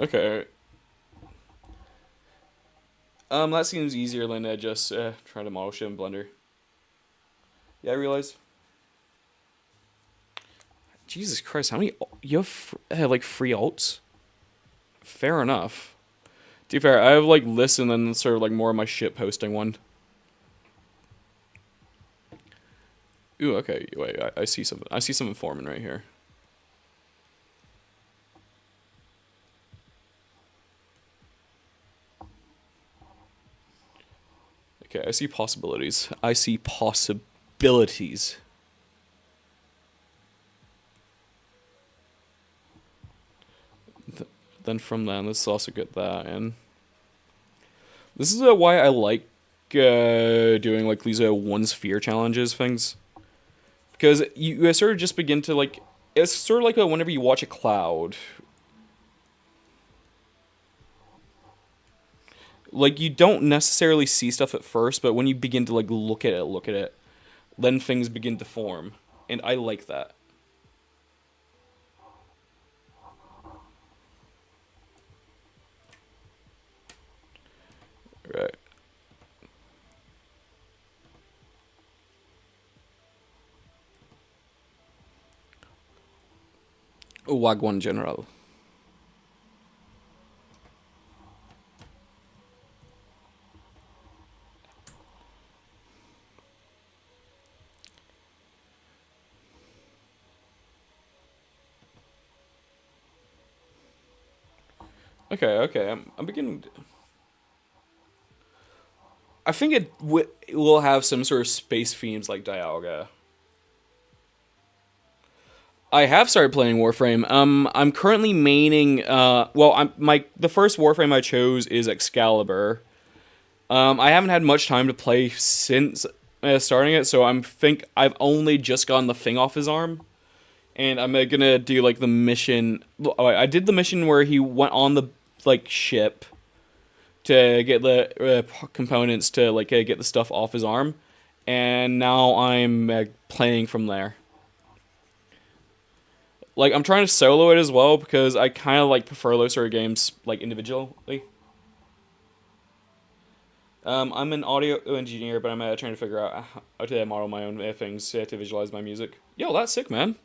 Okay. That seems easier than just trying to model shit in Blender. Yeah, I realize. Jesus Christ, how many you have like free alts? Fair enough. To be fair, I have like lists and then sort of like more of my shit posting one. Ooh, okay. Wait, I see something. I see something forming right here. Okay, I see possibilities. I see possibilities. Then from then, let's also get that in. This is why I like doing like these one sphere challenges things, because you sort of just begin to like. It's sort of like whenever you watch a cloud. Like you don't necessarily see stuff at first, but when you begin to like look at it, then things begin to form, and I like that. Right. Wagwan General. Okay, okay. I'm beginning. I think it will have some sort of space themes like Dialga. I have started playing Warframe. I'm currently maining. Well, the first Warframe I chose is Excalibur. I haven't had much time to play since starting it, so I've only just gotten the thing off his arm, and I'm gonna do like the mission. I did the mission where he went on the like ship to get the components to like get the stuff off his arm, and now I'm playing from there. Like I'm trying to solo it as well because I kind of like prefer those sort of games like individually. I'm an audio engineer, but I'm trying to figure out how to model my own things to visualize my music. Yo, that's sick, man.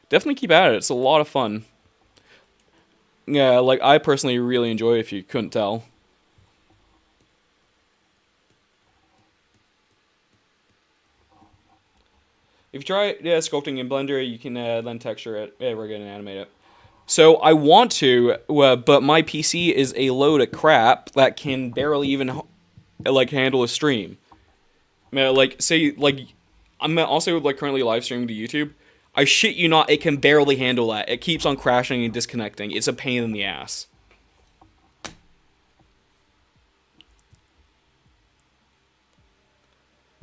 Definitely keep at it. It's a lot of fun. Yeah, like I personally really enjoy it. If you couldn't tell, if you try sculpting in Blender, you can then texture it. Yeah, we're gonna animate it. So I want to, but my PC is a load of crap that can barely even like handle a stream. Like say like I'm also like currently live streaming to YouTube. I shit you not, it can barely handle that. It keeps on crashing and disconnecting. It's a pain in the ass. I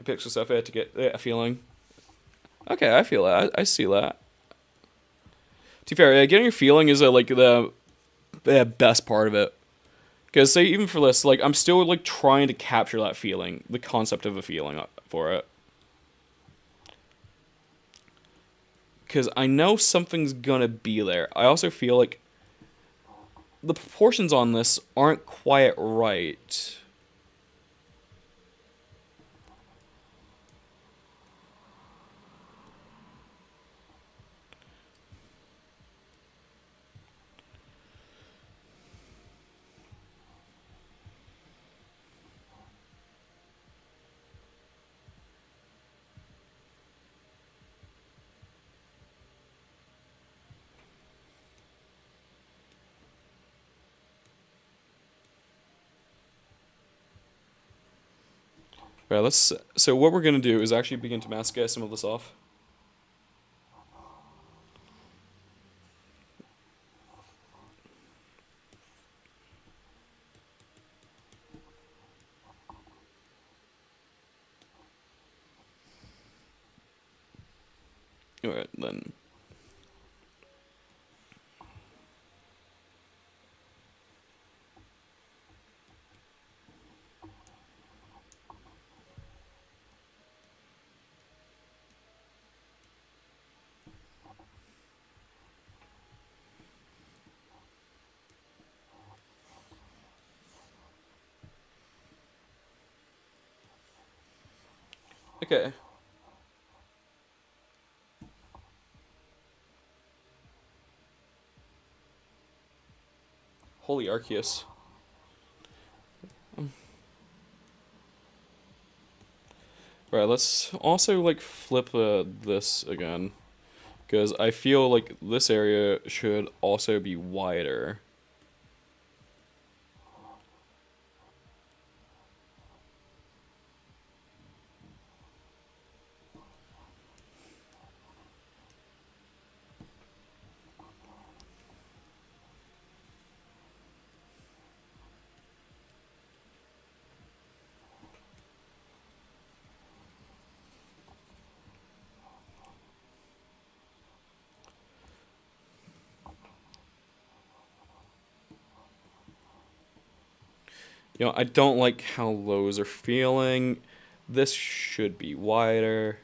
picked some stuff here to get a feeling. Okay, I feel that. I see that. To be fair, getting your feeling is like the best part of it. Because say even for this, like I'm still like trying to capture that feeling, the concept of a feeling for it. Because I know something's gonna be there. I also feel like the proportions on this aren't quite right. Right, let's. So what we're gonna do is actually begin to mask some of this off. All right, then. Okay. Holy Arceus. Right, let's also like flip this again. Because I feel like this area should also be wider. You know, I don't like how those are feeling. This should be wider.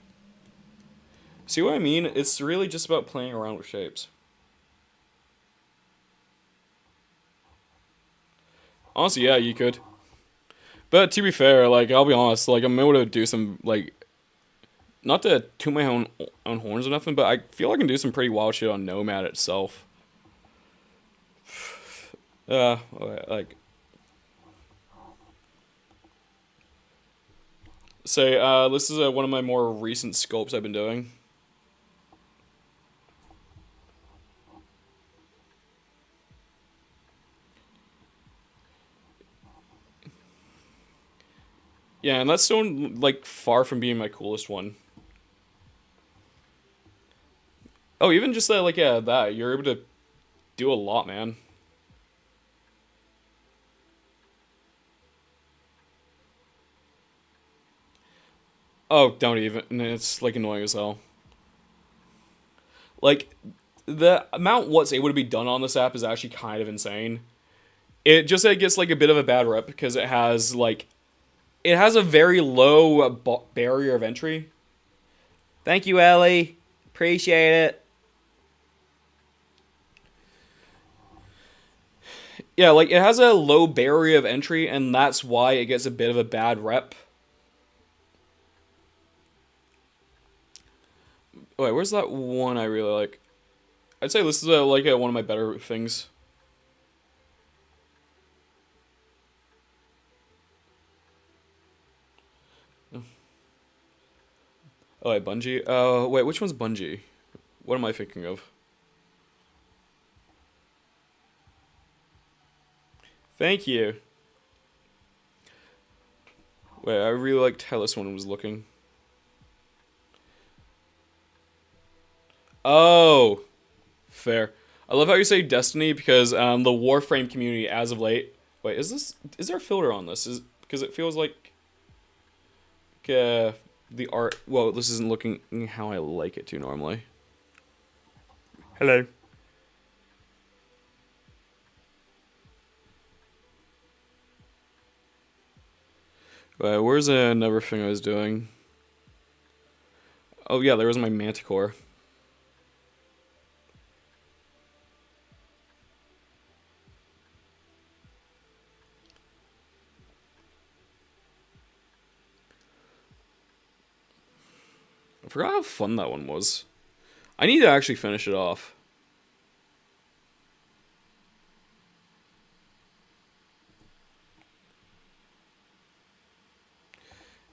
See what I mean? It's really just about playing around with shapes. Honestly, yeah, you could. But to be fair, like I'll be honest, like I'm able to do some like not to toot my own horns or nothing, but I feel I can do some pretty wild shit on Nomad itself. Like say this is one of my more recent sculpts I've been doing. Yeah, and that's still like far from being my coolest one. Oh, even just that, like yeah, that you're able to do a lot, man. Oh, don't even. It's like annoying as hell. Like the amount what's able to be done on this app is actually kind of insane. It just it gets like a bit of a bad rep because it has a very low barrier of entry. Thank you, Ellie. Appreciate it. Yeah, like it has a low barrier of entry, and that's why it gets a bit of a bad rep. Wait, where's that one I really like? I'd say this is one of my better things. Oh, wait, Bungie. Wait, which one's Bungie? What am I thinking of? Thank you. Wait, I really liked how this one was looking. Oh, fair. I love how you say Destiny because the Warframe community, as of late. Wait, is there a filter on this? Is because it feels like the art. Well, this isn't looking how I like it to normally. Hello. Where's another thing I was doing? Oh yeah, there was my Manticore. I forgot how fun that one was. I need to actually finish it off.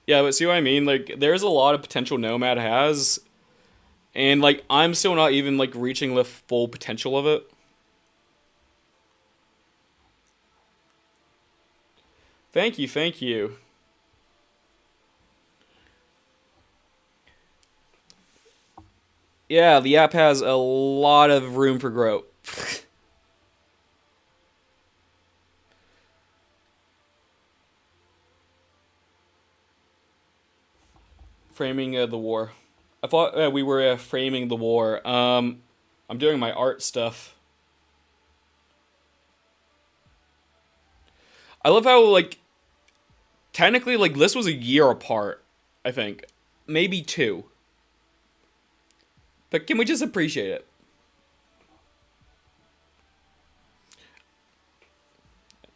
Yeah, but see what I mean? Like, there's a lot of potential Nomad has, and like I'm still not even like reaching the full potential of it. Thank you, thank you. Yeah, the app has a lot of room for growth. Framing the war. I thought we were framing the war. I'm doing my art stuff. I love how like technically like this was a year apart. I think maybe two, but can we just appreciate it?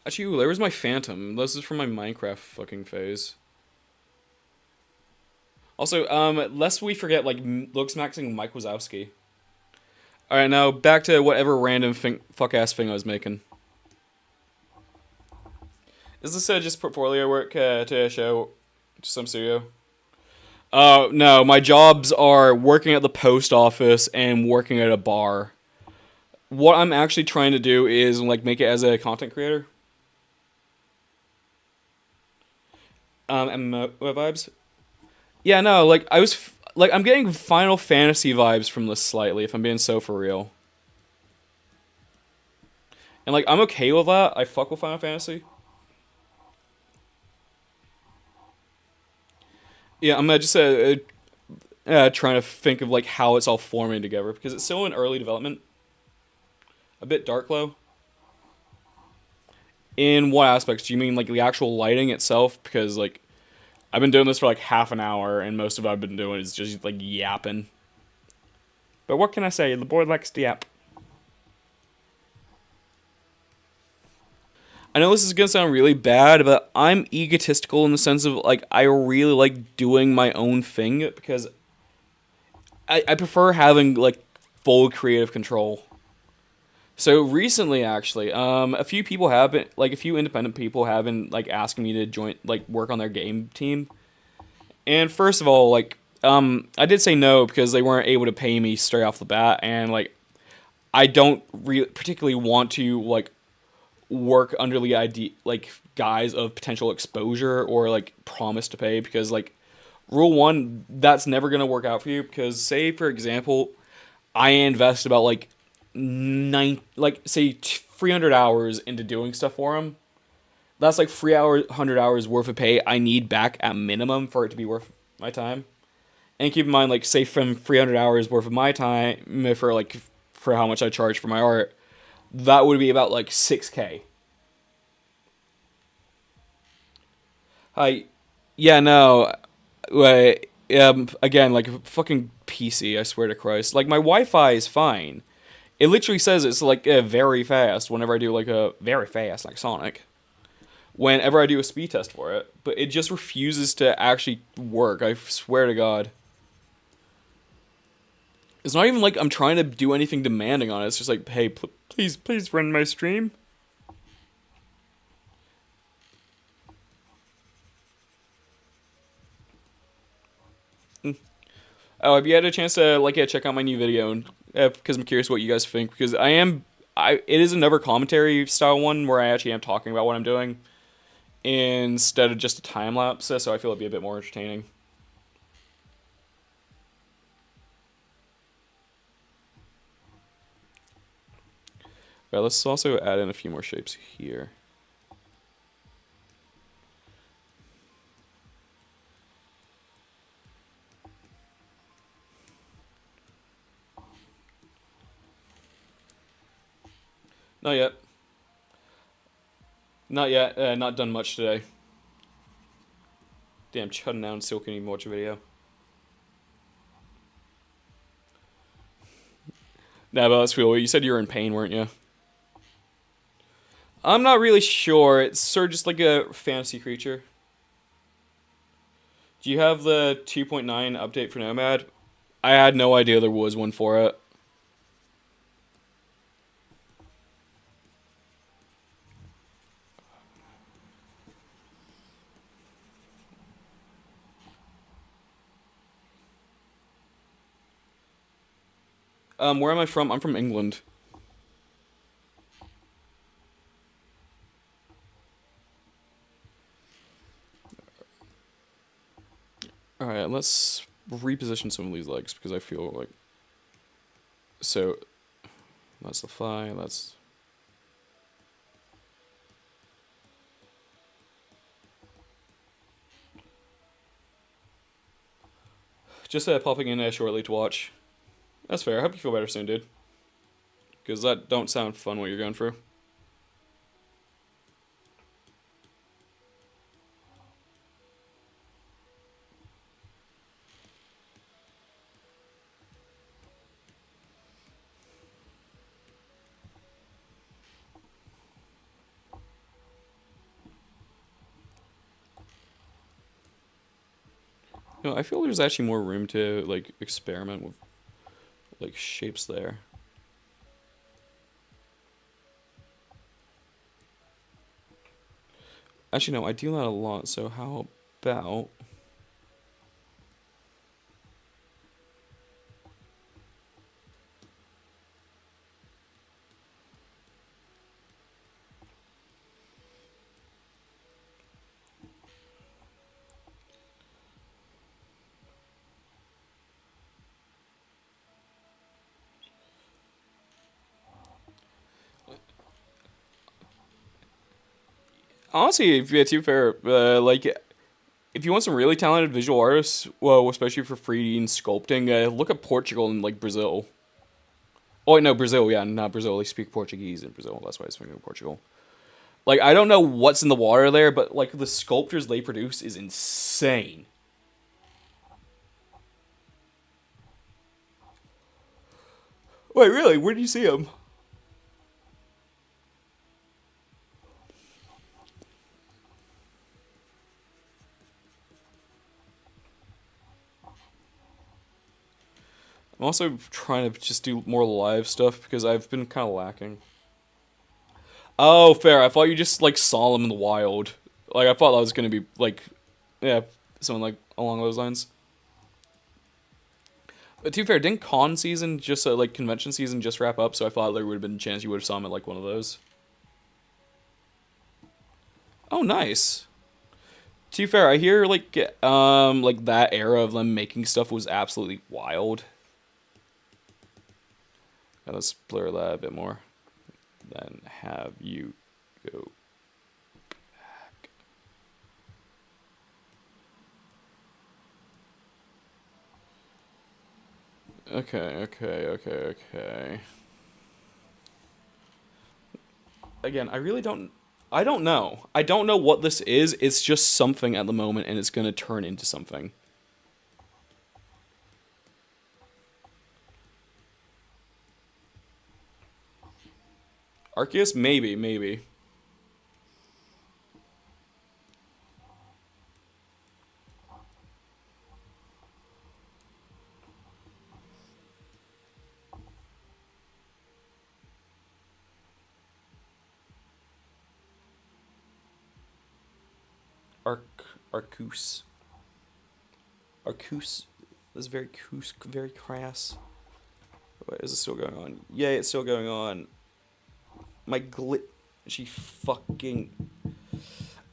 Actually, ooh, there was my Phantom. This is from my Minecraft fucking phase. Also, lest we forget, like, looks maxing Mike Wazowski. Alright, now back to whatever random fuck-ass thing I was making. Is this just portfolio work to show to some studio? No, my jobs are working at the post office and working at a bar. What I'm actually trying to do is, like, make it as a content creator. And vibes? Yeah, no, like, like, I'm getting Final Fantasy vibes from this slightly, if I'm being so for real. And, like, I'm okay with that. I fuck with Final Fantasy. Yeah, I'm just trying to think of, like, how it's all forming together, because it's still in early development. A bit dark low. In what aspects? Do you mean, like, the actual lighting itself? Because, like, I've been doing this for, like, half an hour, and most of what I've been doing is just, like, yapping. But what can I say? The boy likes to yap. I know this is gonna sound really bad, but I'm egotistical in the sense of, like, I really like doing my own thing because I prefer having, like, full creative control. So recently, actually, a few people have been, like, a few independent people have been, like, asking me to join, like, work on their game team. And first of all, like, I did say no because they weren't able to pay me straight off the bat, and, like, I don't particularly want to, like, work under the idea, like, guise of potential exposure or, like, promise to pay, because, like, rule one, that's never gonna work out for you, because say for example I invest about, like, like, say 300 hours into doing stuff for him. That's like 300 hours worth of pay I need back at minimum for it to be worth my time. And keep in mind, like, say from 300 hours worth of my time for, like, for how much I charge for my art, that would be about, like, 6K. I Yeah, no, again, like, fucking PC, I swear to Christ. Like, my Wi-Fi is fine. It literally says it's, like, very fast whenever I do, like, a very fast, like Sonic. Whenever I do a speed test for it, but it just refuses to actually work. I swear to God. It's not even like I'm trying to do anything demanding on it. It's just like, hey, please run my stream. Oh, have you had a chance to, like, check out my new video? And because I'm curious what you guys think. Because it is another commentary style one where I actually am talking about what I'm doing instead of just a time lapse. So I feel it'd be a bit more entertaining. Right, let's also add in a few more shapes here. Not yet. Not yet. Not done much today. Damn, shutting down still can't even watch a video. Nah, but let's feel. You said you were in pain, weren't you? I'm not really sure. It's sort of just like a fantasy creature. Do you have the 2.9 update for Nomad? I had no idea there was one for it. Where am I from? I'm from England. Alright, let's reposition some of these legs because I feel like... So, that's the thigh, that's... Just popping in shortly to watch. That's fair. I hope you feel better soon, dude. Because that don't sound fun what you're going through. You know, I feel there's actually more room to like experiment with like shapes there. Actually, no, I do that a lot. So how about? Honestly, if you too fair, like if you want some really talented visual artists, well, especially for 3D and sculpting, look at Portugal and like Brazil. Oh wait, no, Brazil. Yeah, not Brazil. They speak Portuguese in Brazil. That's why I was thinking of Portugal. Like I don't know what's in the water there, but like the sculptures they produce is insane. Wait, really? Where did you see them? I'm also trying to just do more live stuff because I've been kind of lacking. Oh, fair. I thought you just like saw them in the wild. Like I thought that was gonna be like, yeah, something like along those lines. But to be fair, didn't con season just like convention season just wrap up? So I thought there would have been a chance you would have saw him at like one of those. Oh, nice. To be fair, I hear like that era of them making stuff was absolutely wild. Yeah, let's blur that a bit more. Then have you go back. Okay. Again, I really don't. I don't know. I don't know what this is. It's just something at the moment, and it's gonna turn into something. Arceus, maybe. Arcus. Arcus. This is very crass. Wait, is it still going on? Yeah, it's still going on. My glit. She fucking.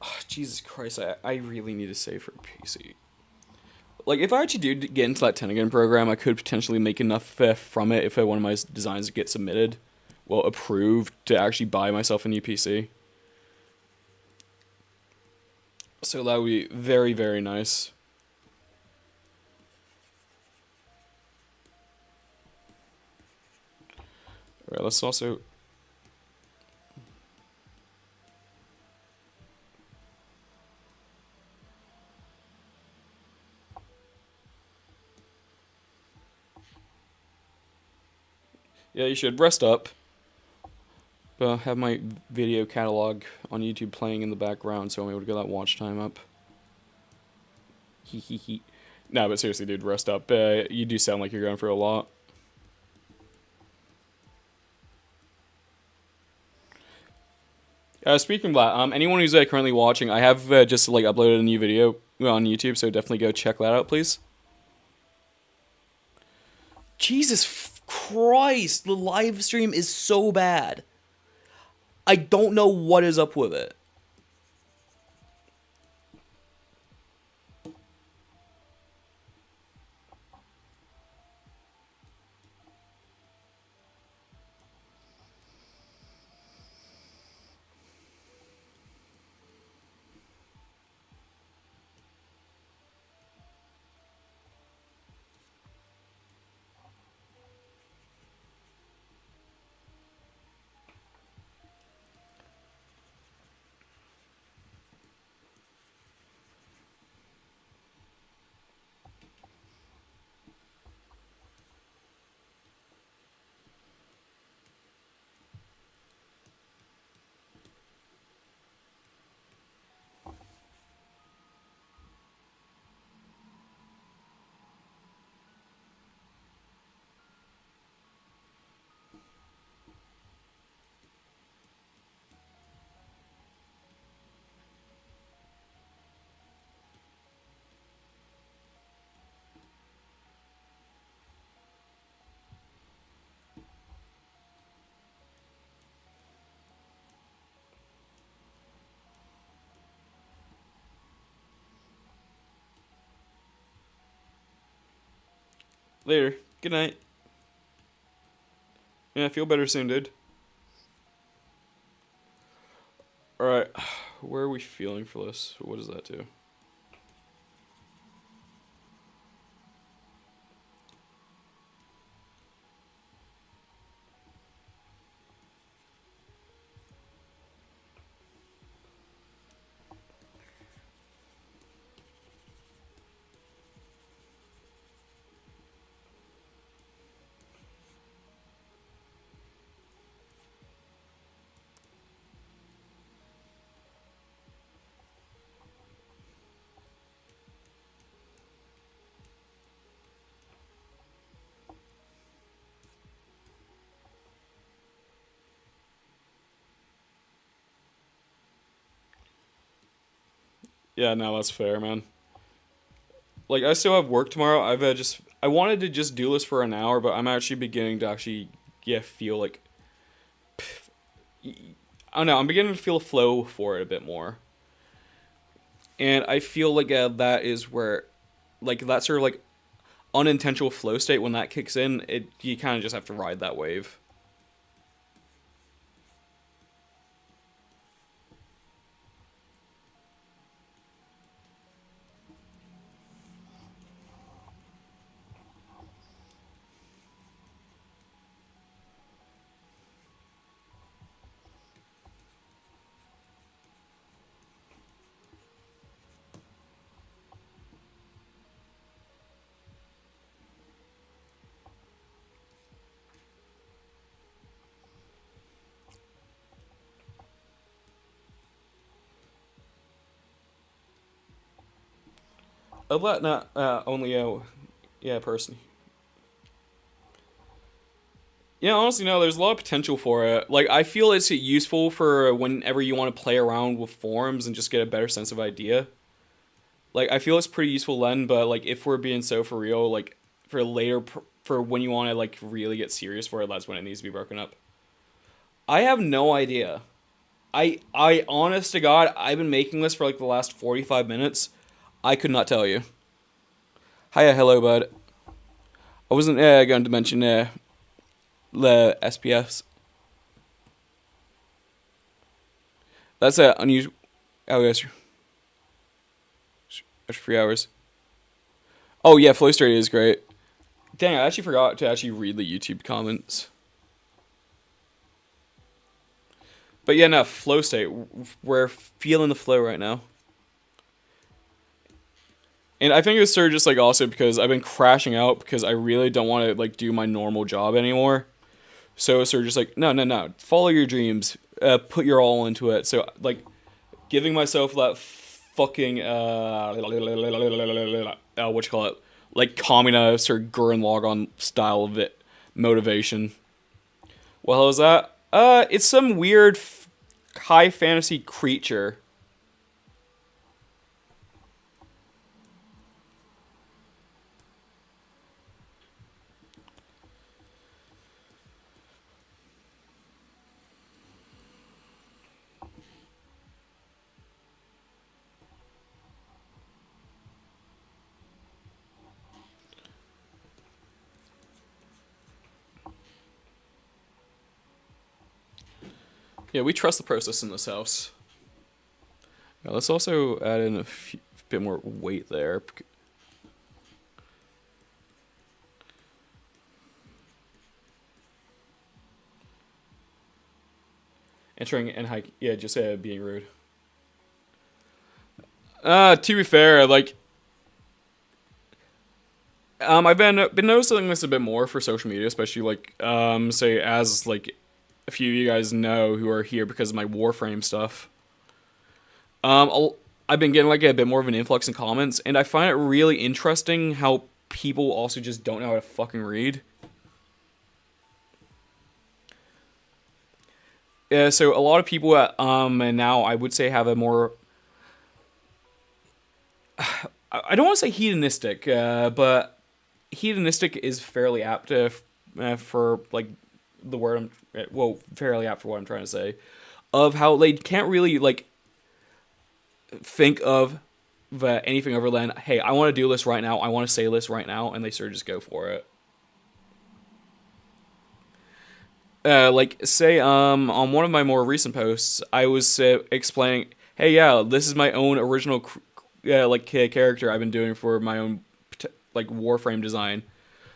Oh, Jesus Christ, I really need to save for PC. Like, if I actually do get into that Tennigan program, I could potentially make enough from it if one of my designs get submitted, well, approved, to actually buy myself a new PC. So that would be very, very nice. Alright, let's also. Yeah, you should rest up. Have my video catalog on YouTube playing in the background so I'm able to get that watch time up. Hee. No, but seriously, dude, rest up. You do sound like you're going for a lot. Speaking of that, anyone who's currently watching, I have just like uploaded a new video on YouTube, so definitely go check that out, please. Jesus Christ, the live stream is so bad. I don't know what is up with it. Later. Good night. Yeah, feel better soon, dude. Alright. Where are we feeling for this? What does that do? Yeah, no, that's fair, man. Like, I still have work tomorrow. I wanted to just do this for an hour, but I'm actually beginning to actually, yeah, feel like, I don't know, I'm beginning to feel a flow for it a bit more. And I feel like that is where, like, that sort of, like, unintentional flow state, when that kicks in, you kind of just have to ride that wave. But not only yeah, personally. Yeah, honestly, no. There's a lot of potential for it. Like, I feel it's useful for whenever you want to play around with forums and just get a better sense of idea. Like, I feel it's pretty useful then. But like, if we're being so for real, like for later, for when you want to like really get serious for it, that's when it needs to be broken up. I have no idea. Honest to God, I've been making this for like the last 45 minutes. I could not tell you. Hiya, hello, bud. I wasn't going to mention the SPFs. That's unusual. Oh, yes. Extra 3 hours. Oh, yeah, Flow State is great. Dang, I actually forgot to actually read the YouTube comments. But yeah, no, Flow State. We're feeling the flow right now. And I think it's sort of just like also because I've been crashing out because I really don't want to like do my normal job anymore. So it's sort of just like, no, no, no. Follow your dreams. Put your all into it. So like giving myself that fucking what you call it? Like communist or Gurren Lagann style of it motivation. Well, how's that? It's some weird high fantasy creature. Yeah, we trust the process in this house. Now, let's also add in a bit more weight there. Entering and hike, yeah, just being rude. To be fair, like, I've been noticing this a bit more for social media, especially like, say as like a few of you guys know who are here because of my Warframe stuff. I've been getting like a bit more of an influx in comments, and I find it really interesting how people also just don't know how to fucking read. Yeah, so a lot of people, and now I would say have a more, I don't want to say hedonistic, but hedonistic is fairly apt for like the word fairly apt for what I'm trying to say, of how they can't really like think of anything other than, hey, I want to do this right now, I want to say this right now, and they sort of just go for it. Like say on one of my more recent posts, I was explaining, hey, yeah, this is my own original character I've been doing for my own like Warframe design.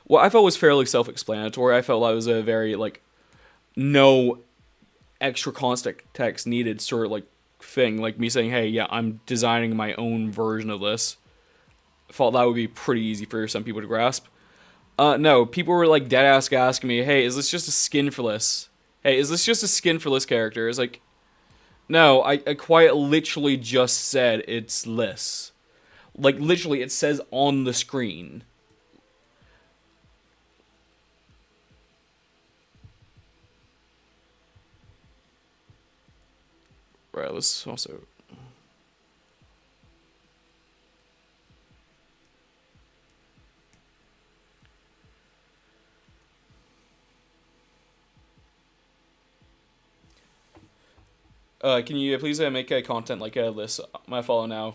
Well, I felt was fairly self-explanatory. I felt that was a very like no extra context needed sort of like thing. Like me saying, hey, yeah, I'm designing my own version of this. I thought that would be pretty easy for some people to grasp. No, people were like dead ass asking me, hey, is this just a skin for this? Hey, is this just a skin for this character? It's like, no, I quite literally just said it's Liss. Like, literally, it says on the screen. Right, let's also... can you please make a content like a Liss? My follow now.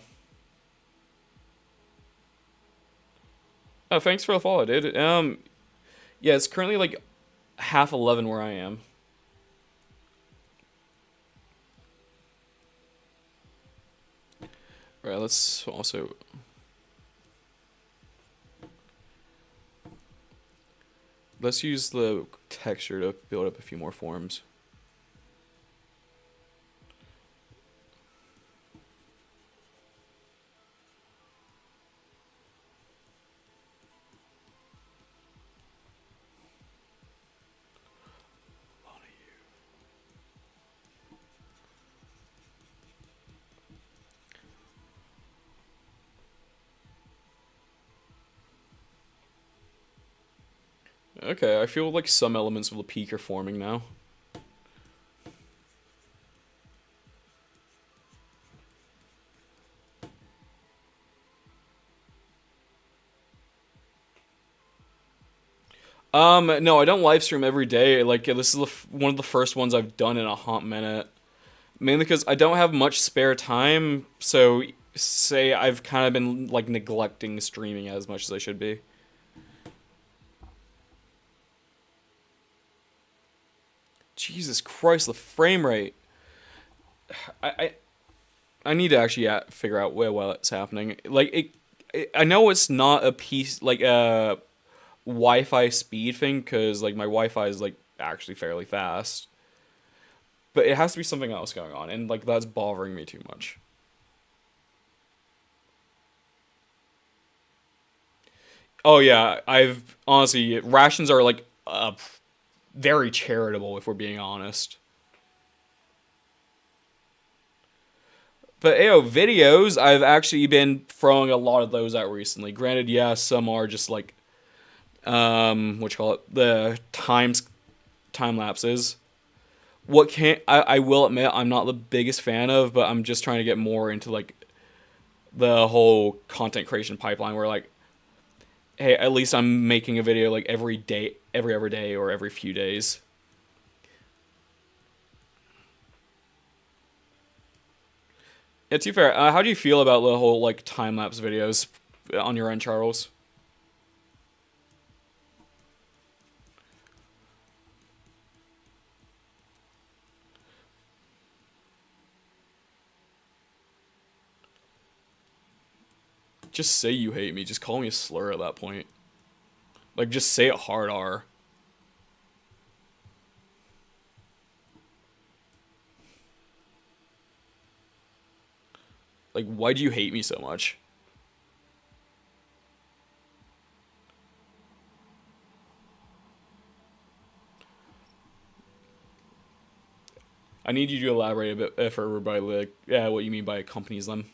Oh, thanks for the follow, dude. Yeah, it's currently like half 11 where I am. Right, let's also... Let's use the texture to build up a few more forms. Okay, I feel like some elements of the peak are forming now. No, I don't live stream every day. Like, this is one of the first ones I've done in a hot minute. Mainly because I don't have much spare time, so say I've kind of been, like, neglecting streaming as much as I should be. Jesus Christ, the frame rate. I, I, I need to actually figure out where well it's happening. Like, I know it's not a piece, like, a Wi-Fi speed thing, because, like, my Wi-Fi is, like, actually fairly fast. But it has to be something else going on, and, like, that's bothering me too much. Oh, yeah, I've, honestly, rations are, like, very charitable, if we're being honest. But, videos, I've actually been throwing a lot of those out recently. Granted, yeah, some are just, like, what you call it, the time lapses. What can I will admit I'm not the biggest fan of, but I'm just trying to get more into like the whole content creation pipeline where like, hey, at least I'm making a video like every day, every other day, or every few days. Yeah, to be fair, how do you feel about the whole like time lapse videos on your end, Charles? Just say you hate me. Just call me a slur at that point. Like, just say it hard R. Like, why do you hate me so much? I need you to elaborate a bit further by like, yeah, what you mean by accompanies them.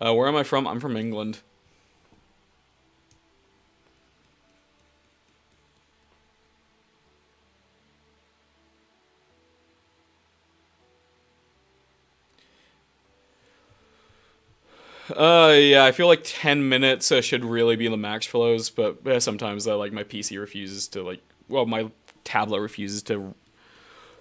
Where am I from? I'm from England. Yeah, I feel like 10 minutes should really be the max for those, but sometimes like my PC refuses to well, my tablet refuses to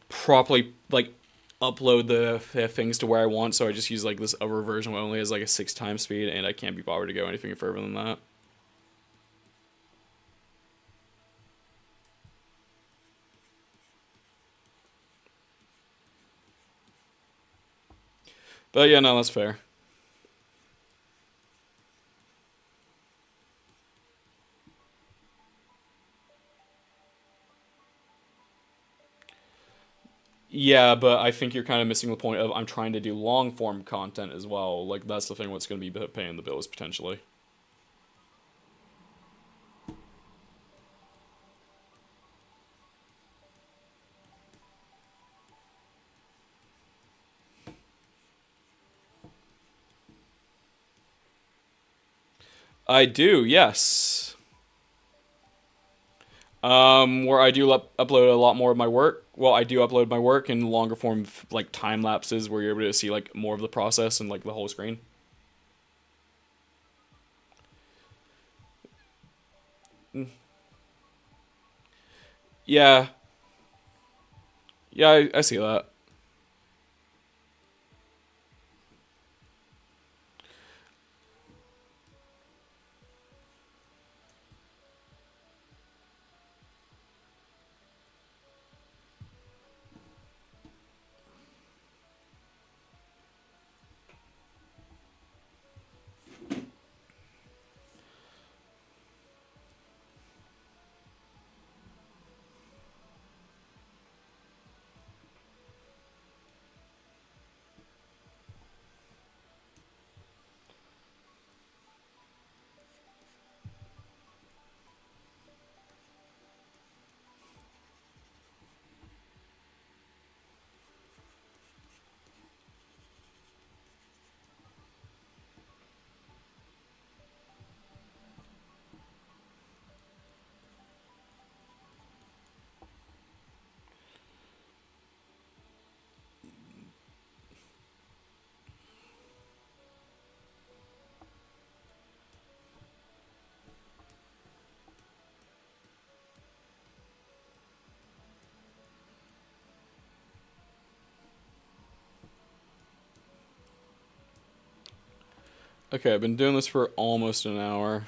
properly like upload the things to where I want, so I just use like this other version where it only has like a 6 times speed, and I can't be bothered to go anything further than that. But yeah, no, that's fair. Yeah, but I think you're kind of missing the point of I'm trying to do long form content as well. Like that's the thing what's going to be paying the bills potentially. I do, yes. Where I do upload a lot more of my work. Well, I do upload my work in longer form, like time lapses, where you're able to see like more of the process and like the whole screen. Mm. Yeah, yeah, I see that. Okay, I've been doing this for almost an hour.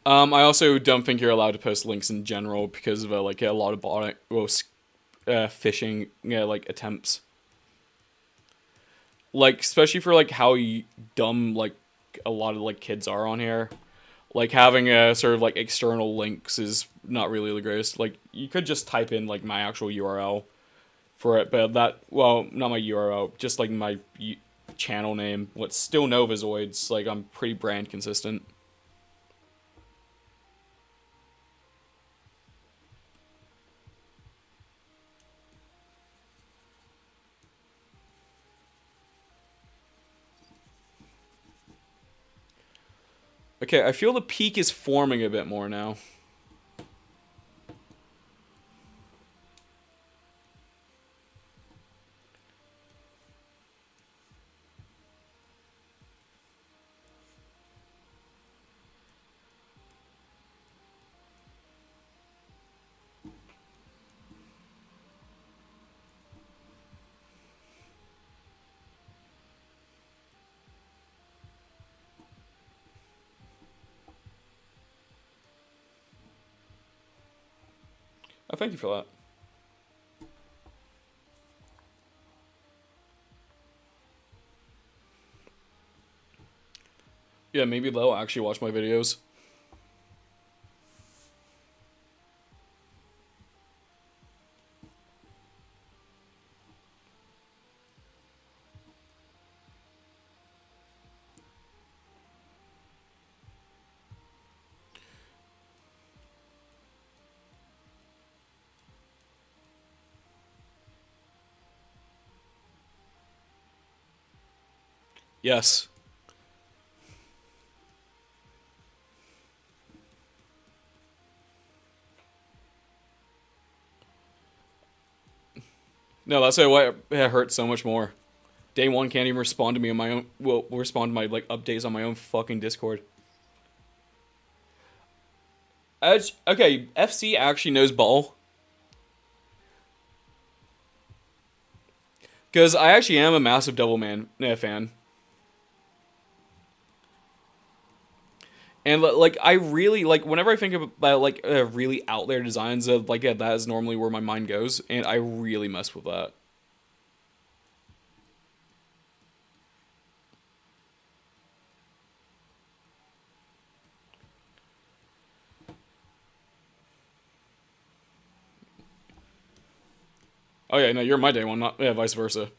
I also don't think you're allowed to post links in general because of like a lot of phishing like attempts. Like especially for like how dumb like a lot of like kids are on here. Like having a sort of like external links is not really the greatest. Like you could just type in like my actual URL for it, but that well not my URL, just like my channel name. What's still Novazoids. Like I'm pretty brand consistent. Okay, I feel the peak is forming a bit more now. I thank you for that. Yeah, maybe they'll actually watch my videos. Yes. No, that's why it hurts so much more. Day one can't even respond to me on my own. Will respond to my like updates on my own fucking Discord. Okay, FC actually knows ball. Because I actually am a massive Devilman fan. And like I really like whenever I think about like really out there designs of like that is normally where my mind goes, and I really mess with that. Oh yeah, no, you're my day one, not vice versa.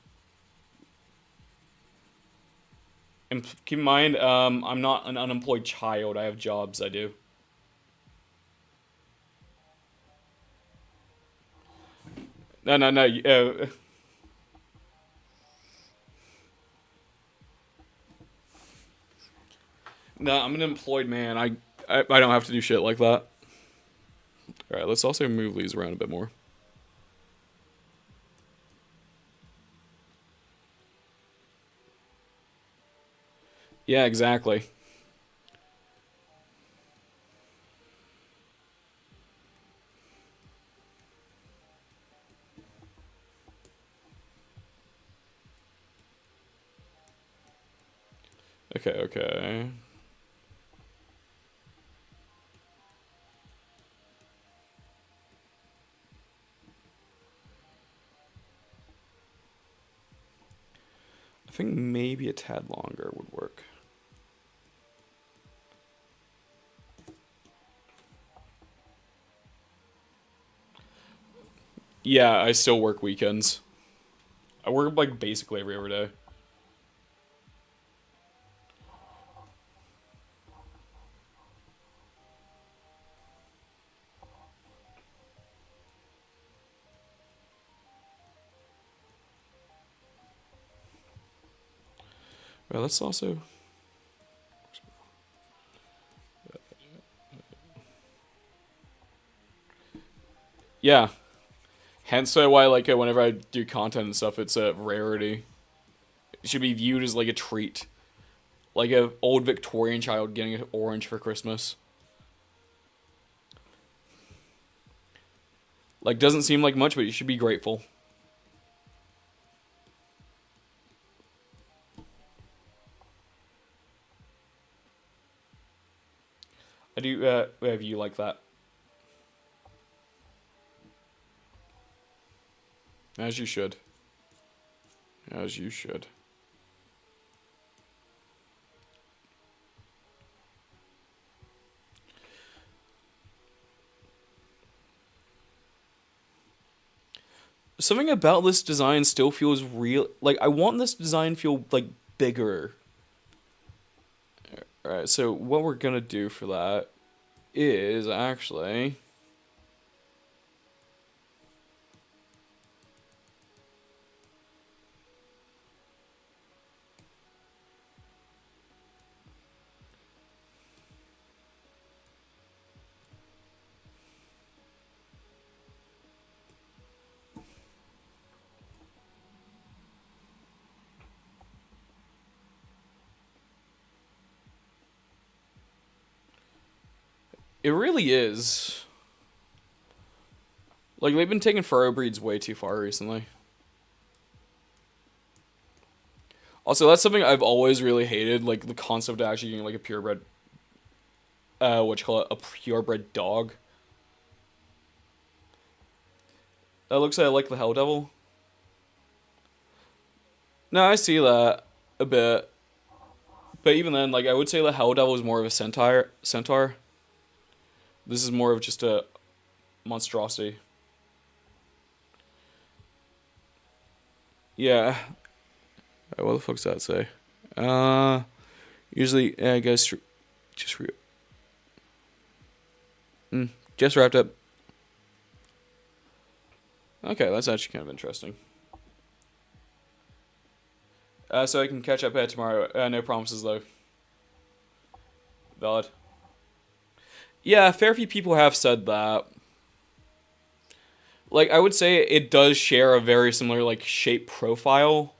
And keep in mind, I'm not an unemployed child. I have jobs. I do. No, no, no. No, I'm an employed man. I don't have to do shit like that. All right, let's also move these around a bit more. Yeah, exactly. Okay, okay. I think maybe a tad longer would work. Yeah, I still work weekends. I work like basically every other day. Well, let's also. Yeah, hence why like whenever I do content and stuff, it's a rarity. It should be viewed as like a treat, like a old Victorian child getting an orange for Christmas. Like doesn't seem like much, but you should be grateful. I do have you like that. As you should. As you should. Something about this design still feels real. Like, I want this design to feel, like, bigger. Alright, so what we're gonna do for that is actually. It really is. Like, they've been taking furrow breeds way too far recently. Also, that's something I've always really hated, like, the concept of actually getting, like, a purebred, what you call it, a purebred dog. That looks like the Hell Devil. No, I see that a bit. But even then, like, I would say the Hell Devil is more of a centaur. This is more of just a monstrosity. Yeah. What the fuck's that say? Usually, I guess just just wrapped up. Okay, that's actually kind of interesting. So I can catch up here tomorrow. No promises though. Valid. Yeah, a fair few people have said that. Like, I would say it does share a very similar, like, shape profile.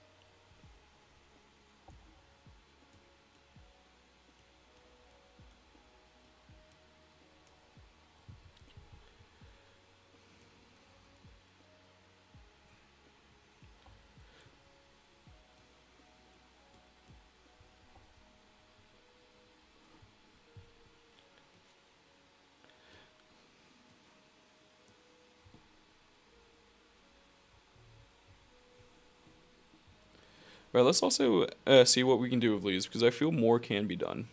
Right, let's also see what we can do with these, because I feel more can be done.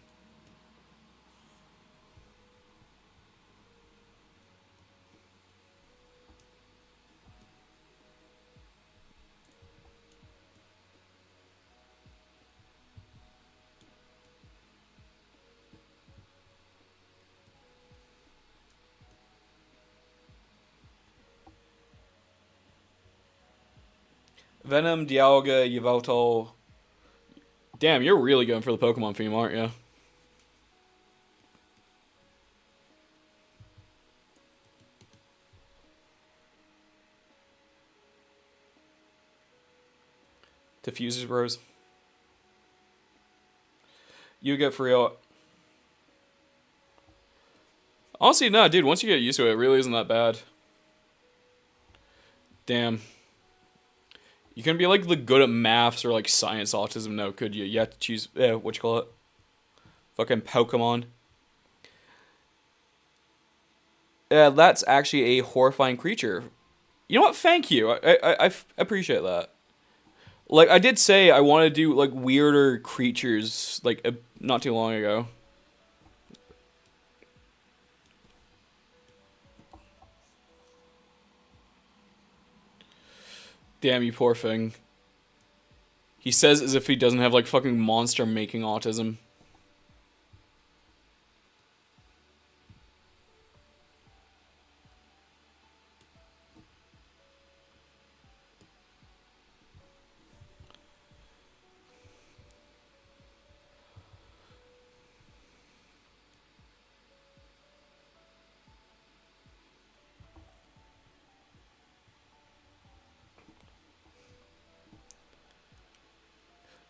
Venom, Dialga, Yveltal. Damn, you're really going for the Pokemon theme, aren't you? Diffusers Bros. You get free out. Honestly, no, dude, once you get used to it, it really isn't that bad. Damn. You couldn't be like the good at maths or like science autism, no, could you? You have to choose, what you call it? Fucking Pokemon. That's actually a horrifying creature. You know what? Thank you. I appreciate that. Like, I did say I want to do, like, weirder creatures, like, not too long ago. Damn, you poor thing. He says as if he doesn't have, like, fucking monster-making autism.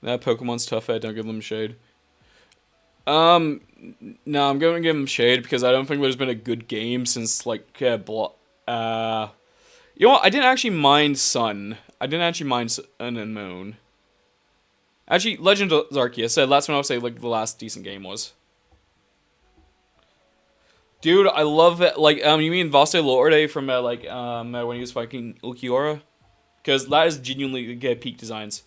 That Pokemon's tough, don't give them shade. No, I'm going to give him shade because I don't think there's been a good game since, like, you know what? I didn't actually mind Sun. I didn't actually mind Sun and Moon. Actually, Legend of Arceus said that's when I would say, like, the last decent game was. Dude, I love it. Like, you mean Vaste Lorde from, when he was fighting Ulquiorra? Because that is genuinely peak designs.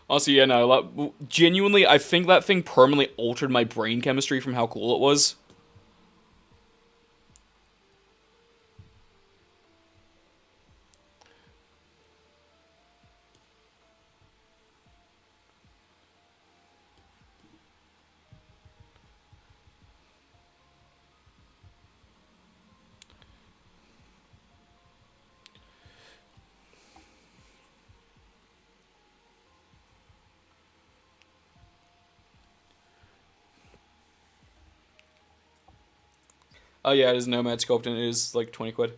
Also, yeah, no, genuinely, I think that thing permanently altered my brain chemistry from how cool it was. Oh yeah, it is Nomad Sculpt and it is like 20 quid.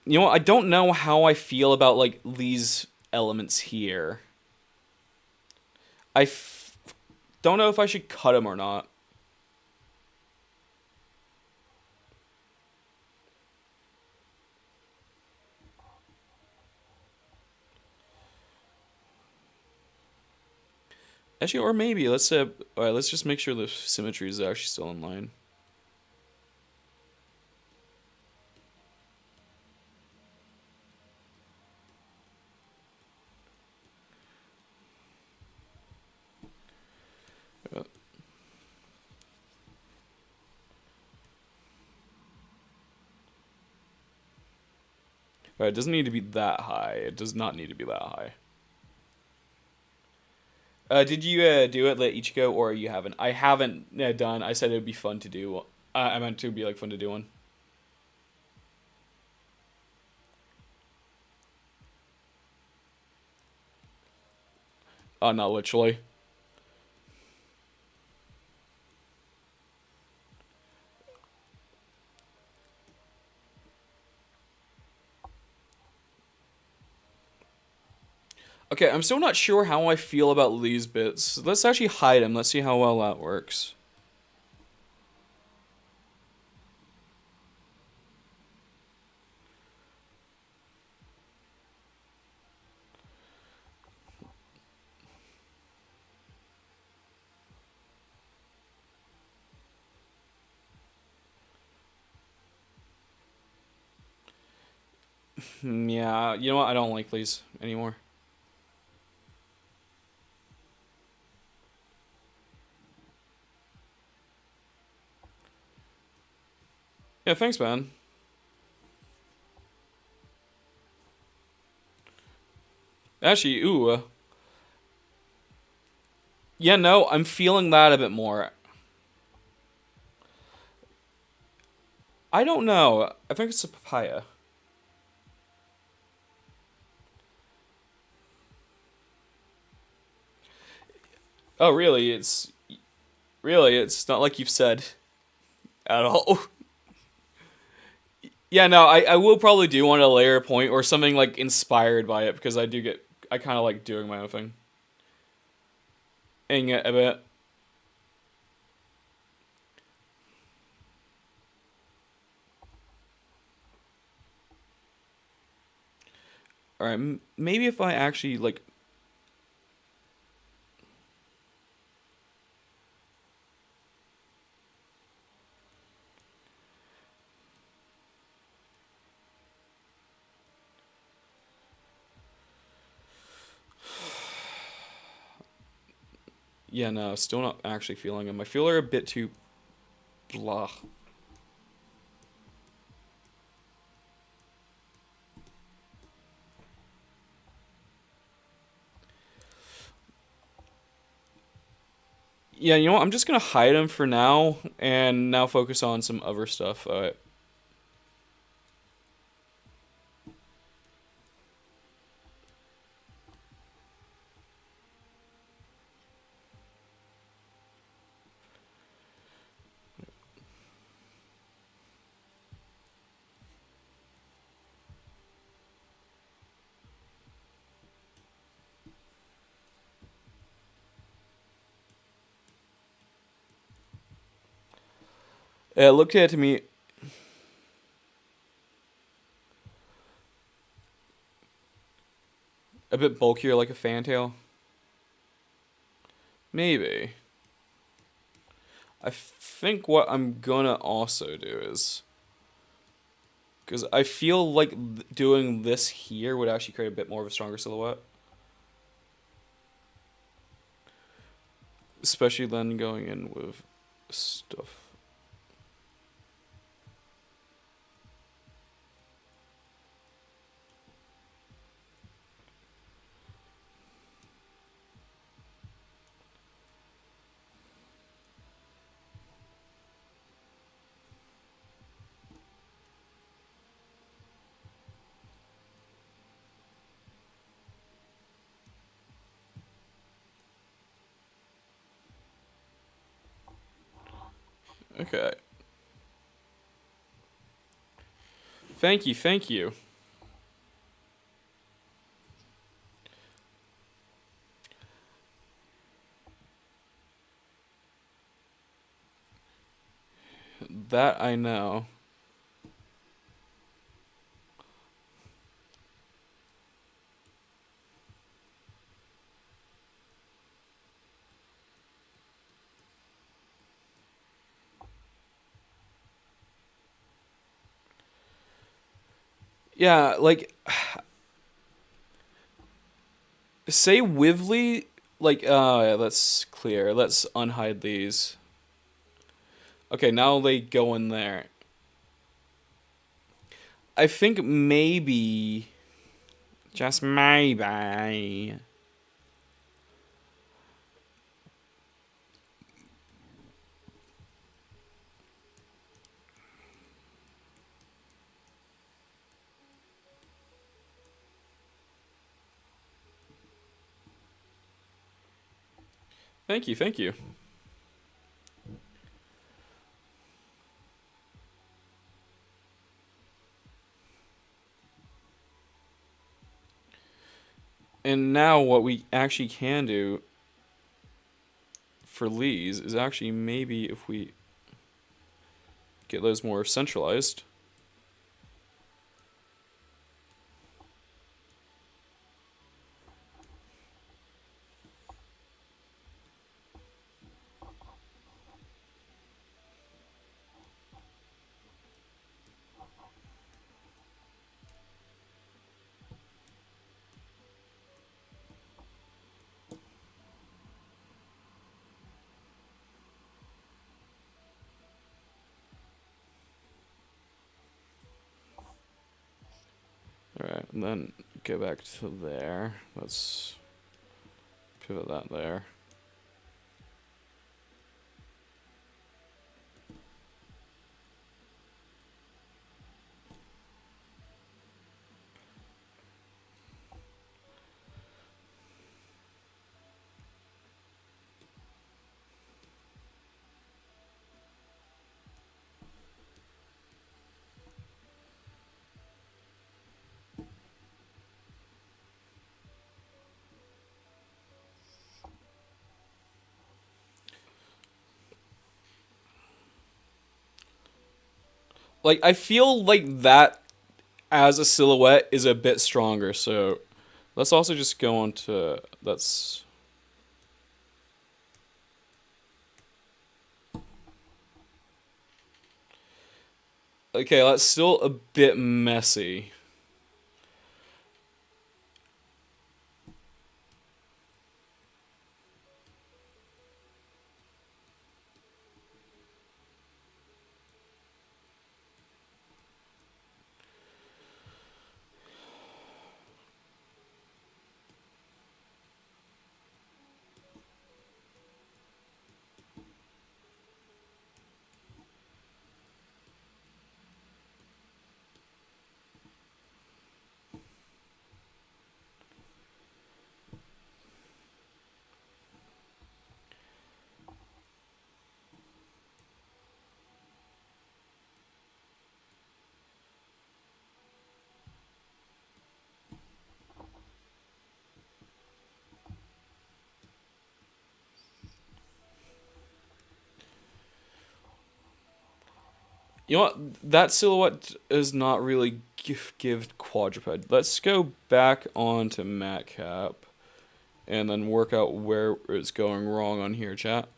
You know what? I don't know how I feel about like these elements here. Don't know if I should cut them or not. Actually, or maybe let's alright, let's just make sure the symmetry is actually still in line. Right, it doesn't need to be that high. It does not need to be that high. Did you do it, let each go, or you haven't? I haven't done. I said it would be fun to do. I meant to be like fun to do one. Not literally. Okay, I'm still not sure how I feel about these bits. Let's actually hide them. Let's see how well that works. Yeah, you know what? I don't like these anymore. Yeah, thanks, man. Actually, ooh. Yeah, no, I'm feeling that a bit more. I don't know. I think it's a papaya. Oh, really? It's not like you've said at all. Yeah, no, I will probably do want a layer point or something like inspired by it because I kind of like doing my own thing. And a bit. All right, maybe if I actually like, yeah, no, still not actually feeling them. I feel they're a bit too blah. Yeah, you know what? I'm just gonna hide them for now and now focus on some other stuff. It looked at to me a bit bulkier, like a fantail. Maybe. I think what I'm gonna also do is because I feel like doing this here would actually create a bit more of a stronger silhouette, especially then going in with stuff. Okay. Thank you, thank you. That I know. Yeah, like say Wivley like yeah, that's clear. Let's unhide these. Okay, now they go in there. I think maybe, just maybe. Thank you, thank you. And now what we actually can do for Lee's is actually maybe if we get those more centralized. Alright, and then go back to there. Let's pivot that there. Like, I feel like that as a silhouette is a bit stronger, so let's also just go on to, that's, okay, that's still a bit messy. You know what? That silhouette is not really give quadruped. Let's go back on to matcap and then work out where it's going wrong on here, chat.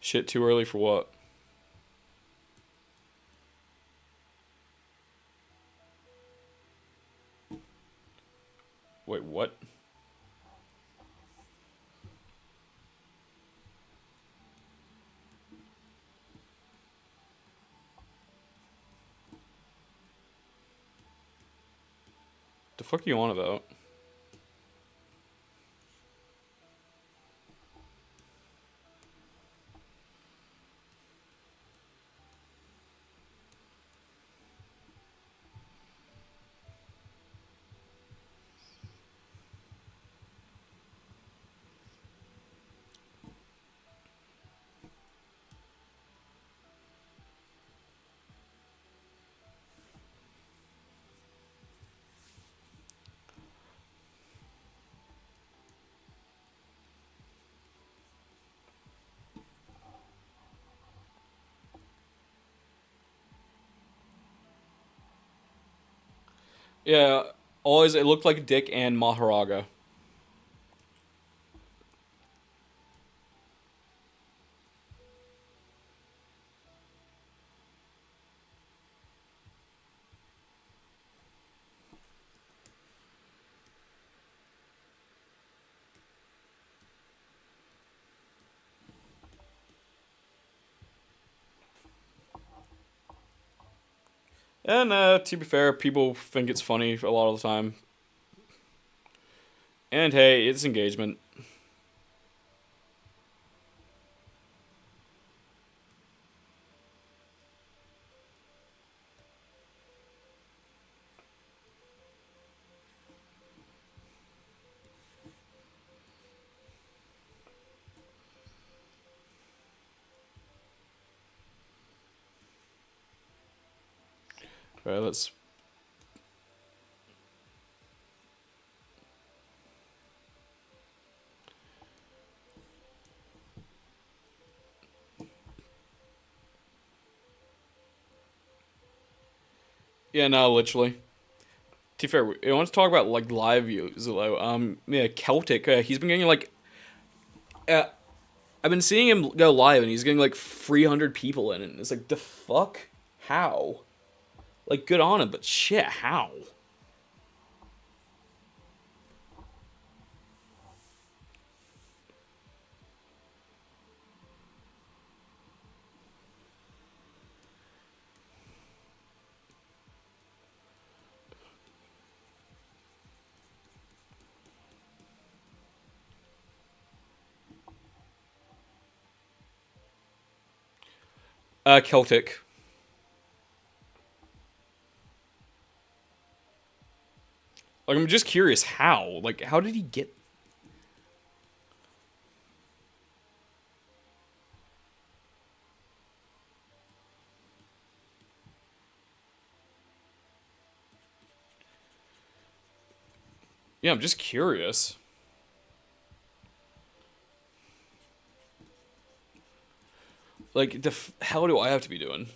Shit, too early for what? Wait, what? The fuck are you on about? Yeah, always it looked like Dick and Maharaga. And to be fair, people think it's funny a lot of the time. And hey, it's engagement. Right, let's. Yeah, no, literally. To be fair, I want to talk about like live views though. Yeah, Celtic. He's been getting like. Uh, I've been seeing him go live, and he's getting like 300 people in it. And it's like the fuck, how? Like, good on him, but shit, how? Celtic. Like, I'm just curious how. Like, how did he get? Yeah, I'm just curious. Like, the hell do I have to be doing?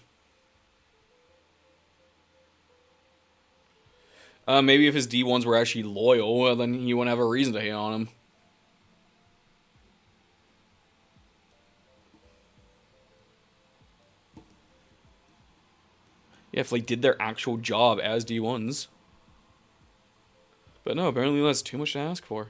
Maybe if his D1s were actually loyal, well, then he wouldn't have a reason to hate on him. Yeah, if they did their actual job as D1s. But no, apparently that's too much to ask for.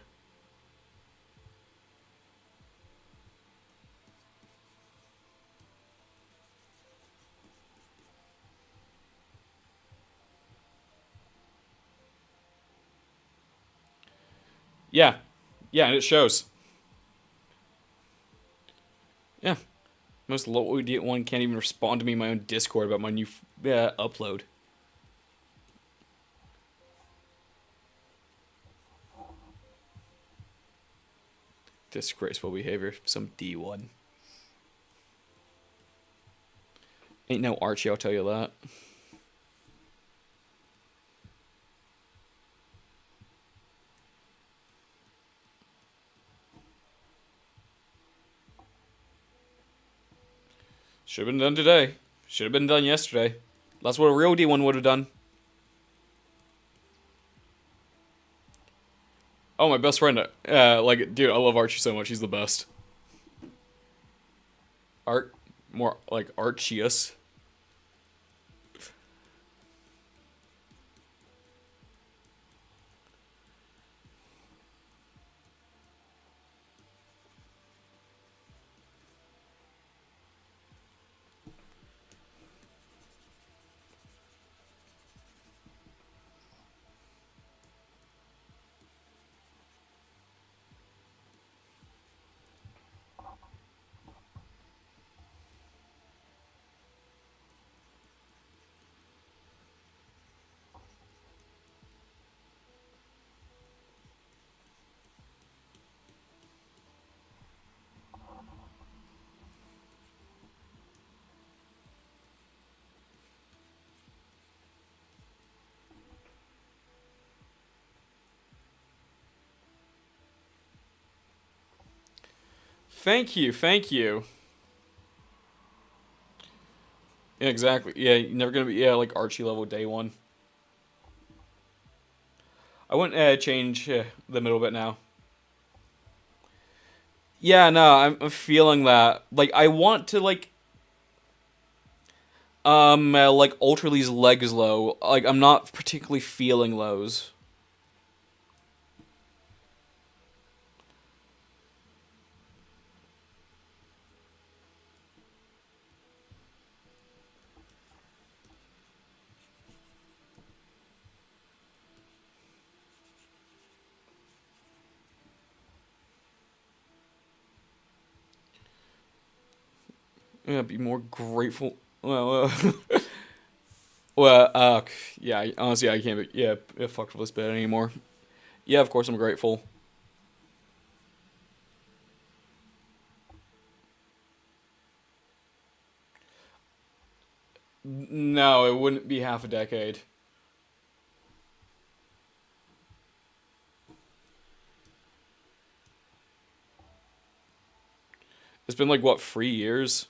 Yeah. Yeah, and it shows. Yeah. Most low D1 can't even respond to me in my own Discord about my new upload. Disgraceful behavior. Some D1. Ain't no Archie, I'll tell you that. Should have been done today. Should have been done yesterday. That's what a real D1 would have done. Oh, my best friend. Like, dude, I love Archie so much. He's the best. Art, more like Archius. Thank you, thank you. Yeah, exactly. Yeah, you're never gonna be like Archie level day one. I wouldn't change the middle bit now. Yeah, no, I'm feeling that. Like, I want to like alter these legs low. Like, I'm not particularly feeling lows. Yeah, be more grateful. Well, well, yeah. Honestly, I can't be. Yeah, fucked with this bit anymore. Yeah, of course I'm grateful. No, it wouldn't be half a decade. It's been like what 3 years.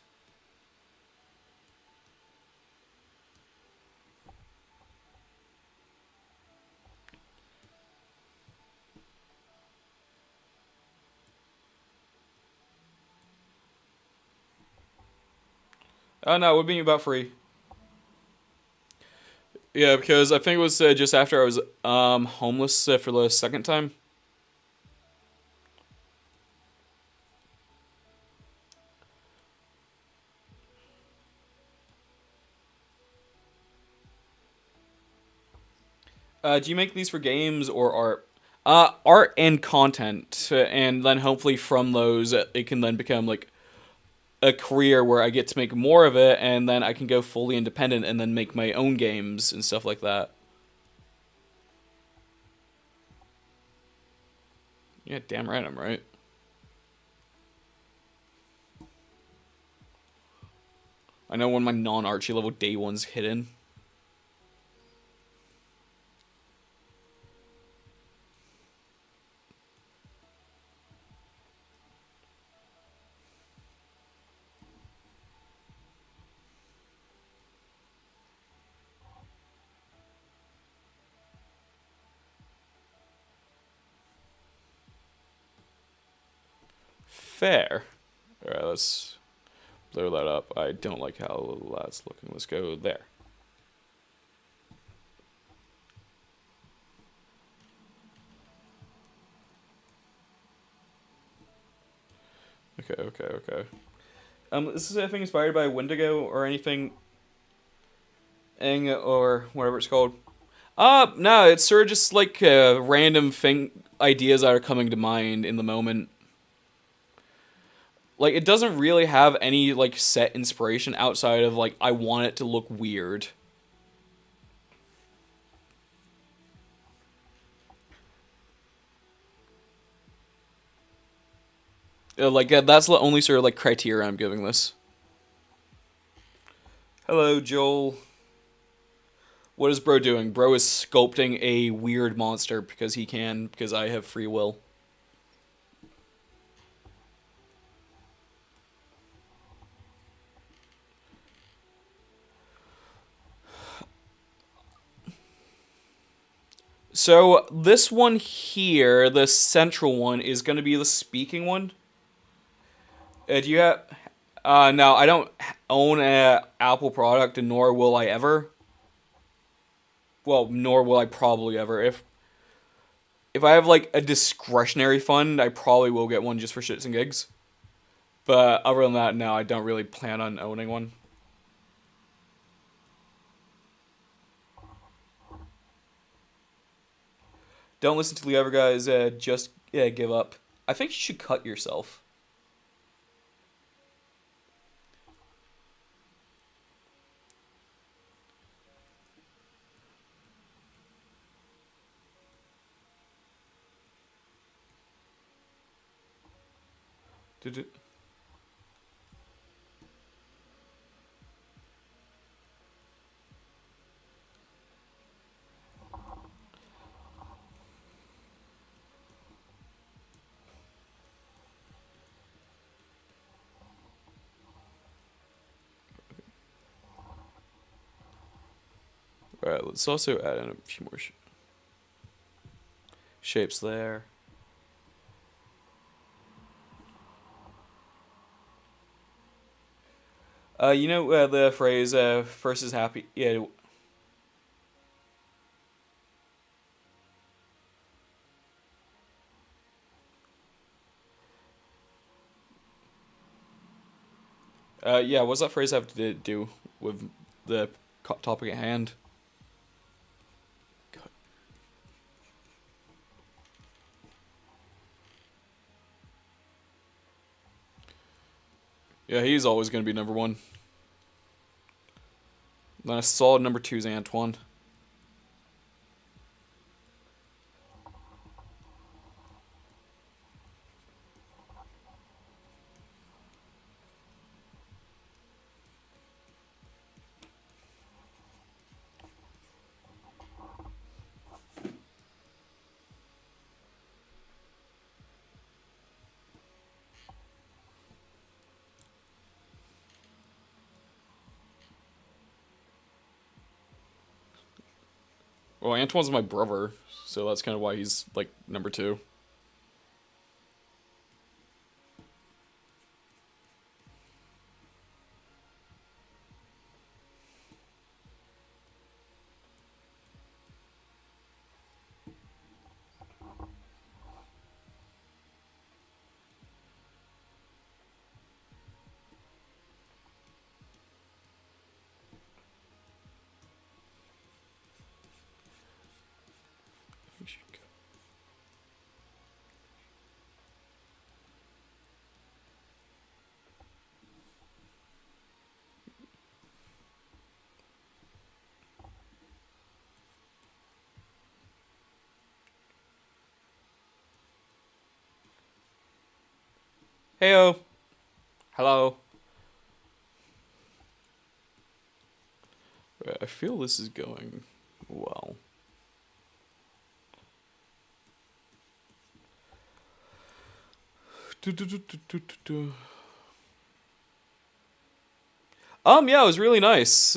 Oh no, it would be about 3. Yeah, because I think it was just after I was homeless for the second time. Do you make these for games or art? Art and content, and then hopefully from those it can then become like a career where I get to make more of it, and then I can go fully independent and then make my own games and stuff like that. Yeah, damn right I'm right. I know when my non-Archie level day one's hidden. Fair. Alright, let's blur that up. I don't like how that's looking. Let's go there. Okay. Is this anything inspired by Wendigo or anything, or whatever it's called? No, it's sort of just like random thing ideas that are coming to mind in the moment. Like it doesn't really have any like set inspiration outside of like I want it to look weird. That's the only sort of like criteria I'm giving this. Hello, Joel. What is bro doing? Bro is sculpting a weird monster because he can, because I have free will. So this one here, the central one, is going to be the speaking one. Do you have? No, I don't own a Apple product, and nor will I ever. Well, nor will I probably ever. If I have like a discretionary fund, I probably will get one just for shits and gigs. But other than that, no, I don't really plan on owning one. Don't listen to the other guys. Just give up. I think you should cut yourself. Did it? All right, let's also add in a few more. Shapes there. You know the phrase "first is happy." Yeah. Yeah. What's that phrase have to do with the topic at hand? Yeah, he's always going to be number one. Then a solid number two is Antoine. Well, Antoine's my brother, so that's kind of why he's like number two. Heyo. Hello. I feel this is going well. Yeah, it was really nice.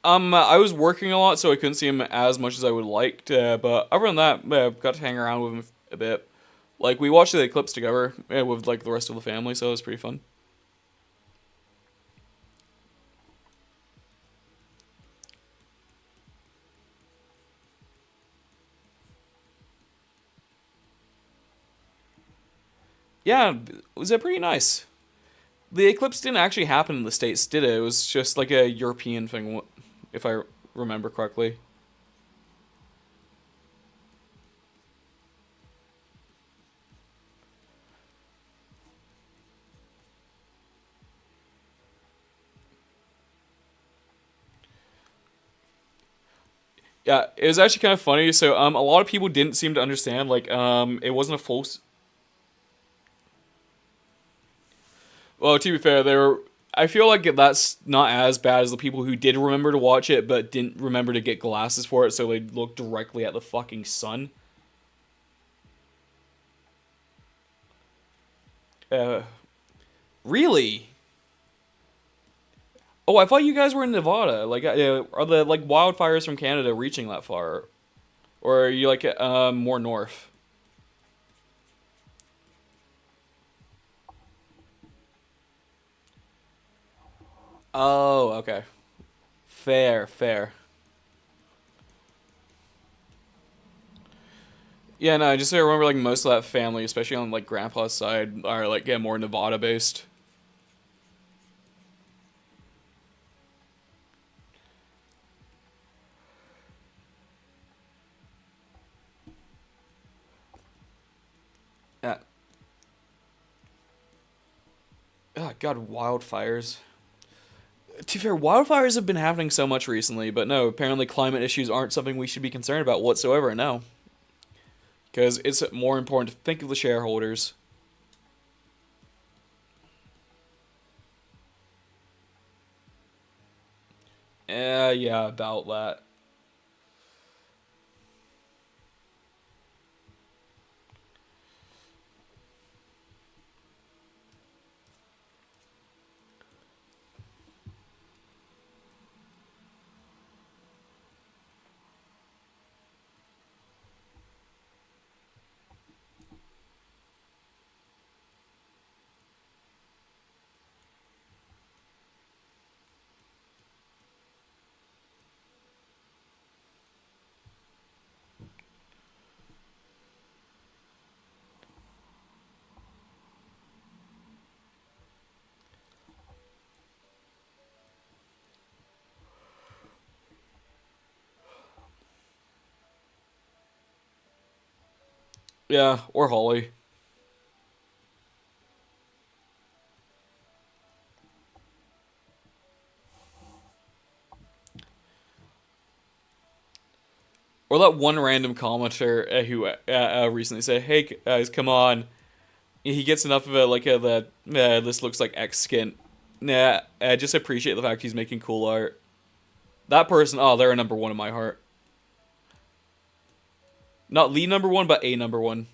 I was working a lot, so I couldn't see him as much as I would like. But other than that, got to hang around with him a bit. Like we watched the eclipse together with like the rest of the family, so it was pretty fun. Yeah, it was pretty nice. The eclipse didn't actually happen in the States, did it? It was just like a European thing, if I remember correctly. Yeah, it was actually kind of funny. So, a lot of people didn't seem to understand. Like, it wasn't a full. Well, to be fair, there. I feel like that's not as bad as the people who did remember to watch it, but didn't remember to get glasses for it, so they looked directly at the fucking sun. Uh, really? Oh, I thought you guys were in Nevada. Like, are the like wildfires from Canada reaching that far, or are you like more north? Oh, okay. Fair, fair. Yeah, no, I just remember like most of that family, especially on like grandpa's side, are like more Nevada based. Yeah. Oh God, wildfires. To be fair, wildfires have been happening so much recently, but no, apparently climate issues aren't something we should be concerned about whatsoever now. Because it's more important to think of the shareholders. Yeah, about that. Yeah, or Holly. Or that one random commenter who recently said, "Hey guys, come on." He gets enough of it, like that. This looks like X skin. Nah, I just appreciate the fact he's making cool art. That person, oh, they're a number one in my heart. Not the number one, but a number one.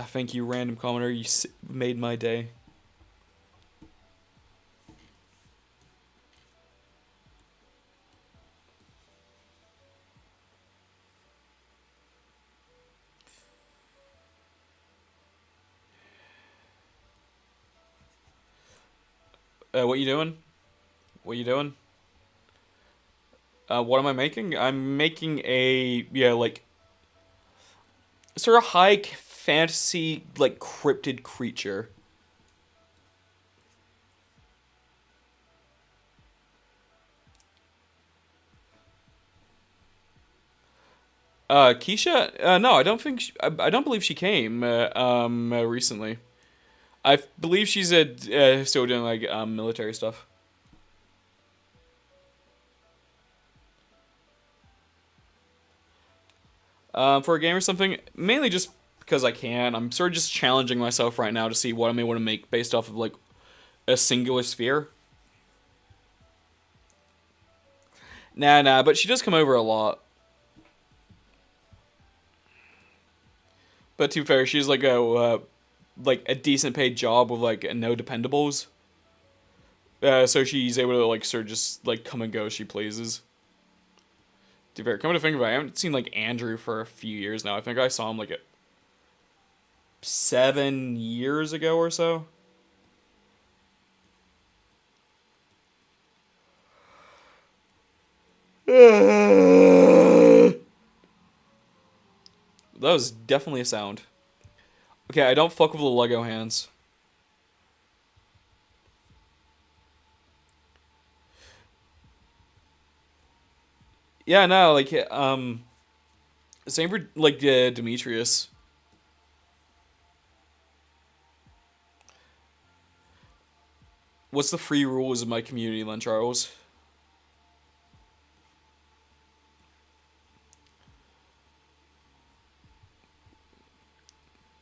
Thank you, random commenter. You made my day. What you doing? What you doing? What am I making? I'm making a like sort of high fantasy like cryptid creature. Keisha? No, I don't think. I don't believe she came. Recently. I believe she's still doing like military stuff. For a game or something, mainly just because I can. I'm sort of just challenging myself right now to see what I may want to make based off of like a singular sphere. Nah, but she does come over a lot. But to be fair, she's like a decent paid job with like no dependables. So she's able to like sort of just like come and go as she pleases. To be fair, come to think of it, I haven't seen like Andrew for a few years now. I think I saw him like 7 years ago or so. That was definitely a sound. Okay, I don't fuck with the Lego hands. Yeah, no, like same for like Demetrius. What's the free rules of my community, Len Charles?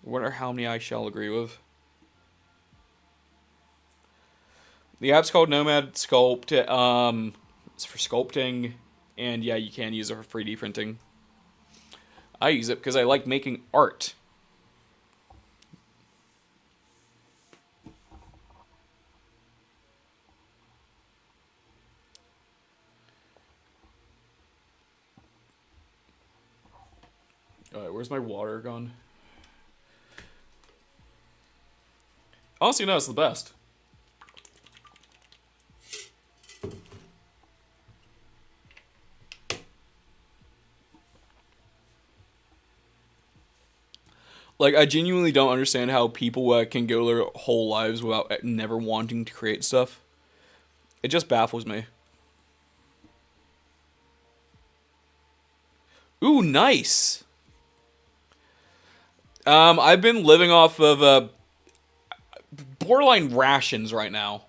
I wonder how many I shall agree with. The app's called Nomad Sculpt. It's for sculpting, and yeah, you can use it for 3D printing. I use it because I like making art. Alright, where's my water gone? Honestly, no, it's the best. Like, I genuinely don't understand how people can go their whole lives without never wanting to create stuff. It just baffles me. Ooh, nice. I've been living off of borderline rations right now.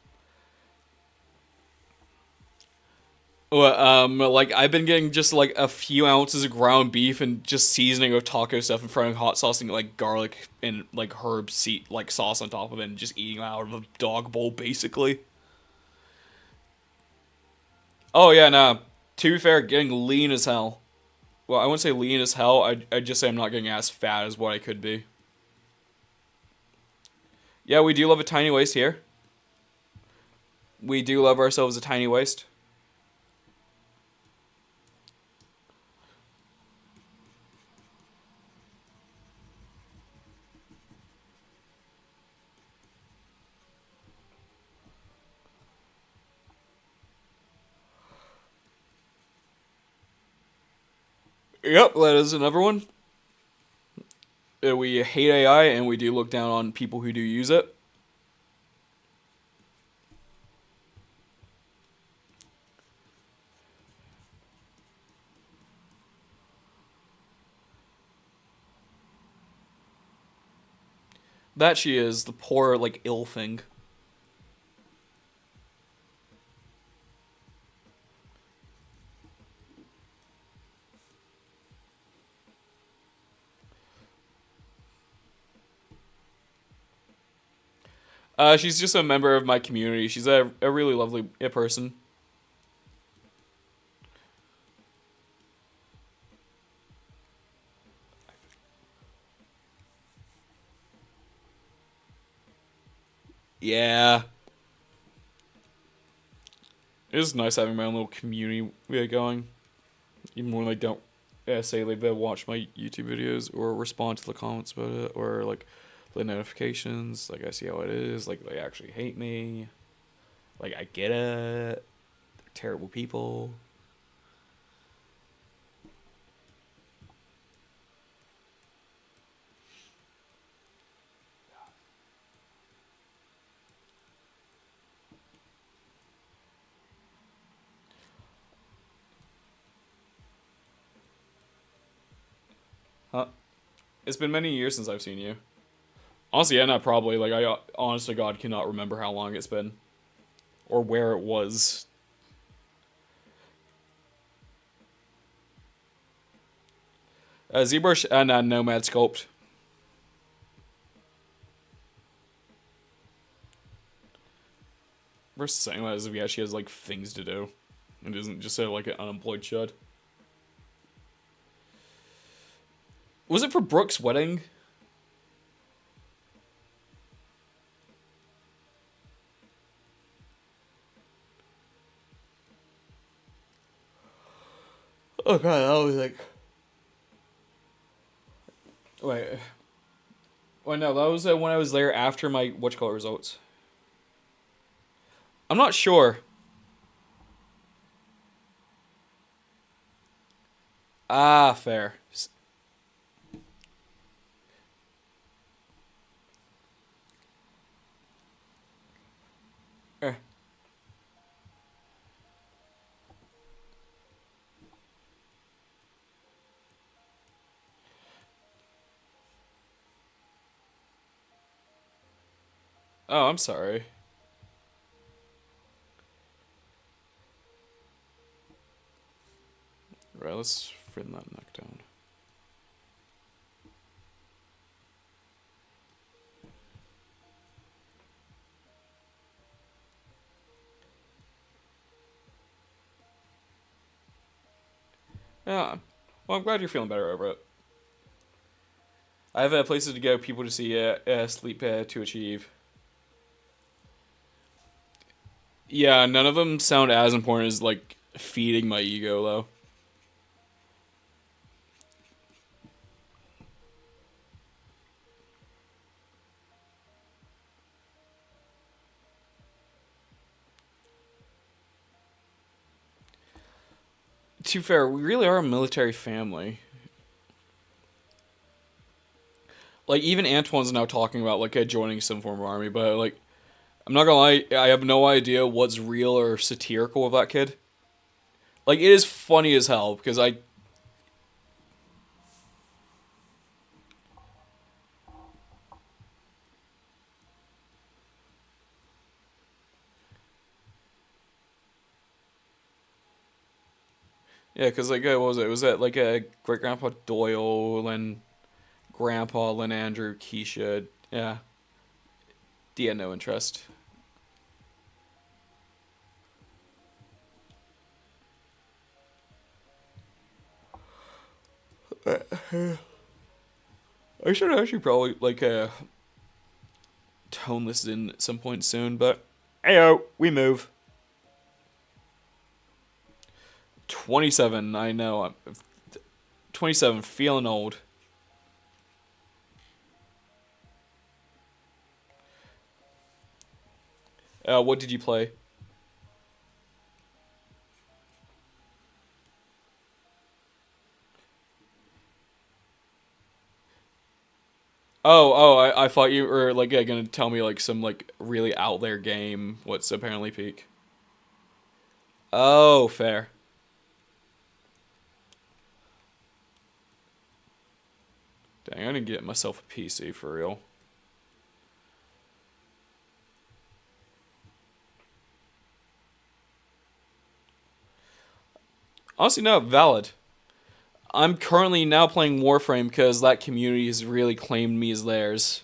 Like I've been getting just like a few ounces of ground beef and just seasoning of taco stuff and throwing hot sauce and like garlic and like herb seed like sauce on top of it and just eating out of a dog bowl basically. Oh yeah, nah. To be fair, getting lean as hell. Well, I wouldn't say lean as hell. I'd just say I'm not getting as fat as what I could be. Yeah, we do love a tiny waist here. We do love ourselves a tiny waist. Yep, that is another one. we hate AI and we do look down on people who do use it. That she is, the poor, like, ill thing. She's just a member of my community. She's a really lovely person. Yeah. It is nice having my own little community going. Even when I don't say like they watch my YouTube videos or respond to the comments about it or like the notifications. Like I see how it is. Like they actually hate me. Like I get it. They're terrible people. Huh? It's been many years since I've seen you. Honestly, yeah, not probably. Like I honest to God cannot remember how long it's been. Or where it was. ZBrush and Nomad Sculpt. We're saying that as if he actually has like things to do. And isn't just like an unemployed chud. Was it for Brooke's wedding? Oh god, that was like... Wait. Wait, no, that was when I was there after my whatchamacallit results. I'm not sure. Ah, fair. Eh. Oh, I'm sorry. Right, let's trim that neck down. Yeah. Well, I'm glad you're feeling better over it. I have places to go, people to see, sleep to achieve. Yeah, none of them sound as important as, like, feeding my ego, though. To be fair, we really are a military family. Like, even Antoine's now talking about, like, joining some form of army, but, like, I'm not gonna lie, I have no idea what's real or satirical of that kid. Like, it is funny as hell, because I... Yeah, because, like, what was it? Was that, like, a great-grandpa Doyle, and Grandpa, Lynn Andrew, Keisha, yeah. Dia, no interest. I should actually probably, like, tone this in at some point soon, but... Ayo, we move. 27, I know. I'm 27, feeling old. What did you play? I thought you were like gonna tell me like some like really out there game. What's apparently peak? Oh, fair. Dang, I didn't get myself a PC for real. Honestly, no, valid. I'm currently now playing Warframe because that community has really claimed me as theirs.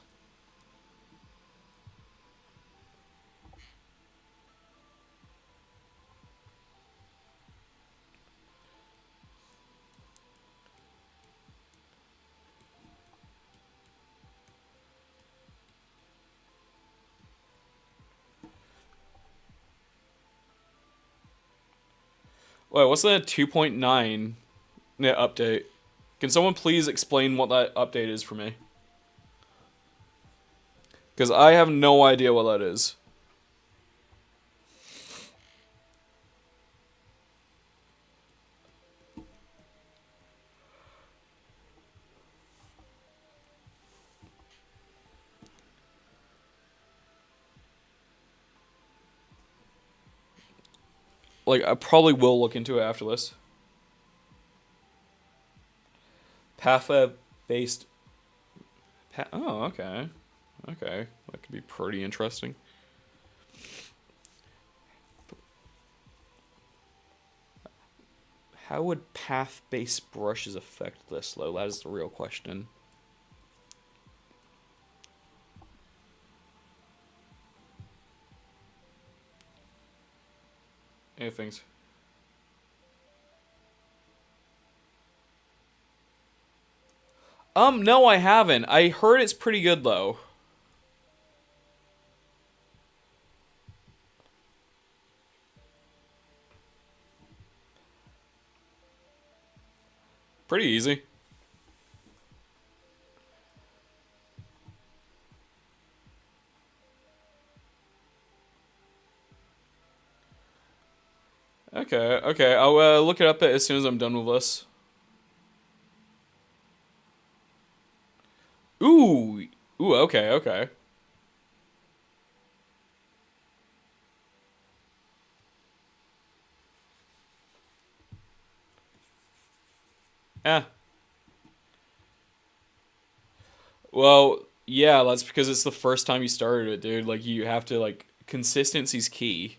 Wait, what's the 2.9 update? Can someone please explain what that update is for me? Because I have no idea what that is. Like, I probably will look into it after this. Path based. Oh, okay. Okay. That could be pretty interesting. How would path based brushes affect this, though? That is the real question. Any things? No, I haven't. I heard it's pretty good, though. Pretty easy. Okay, okay. I'll look it up as soon as I'm done with this. Ooh, ooh. Okay, okay. Yeah. Well, yeah. That's because it's the first time you started it, dude. Like you have to like consistency's key.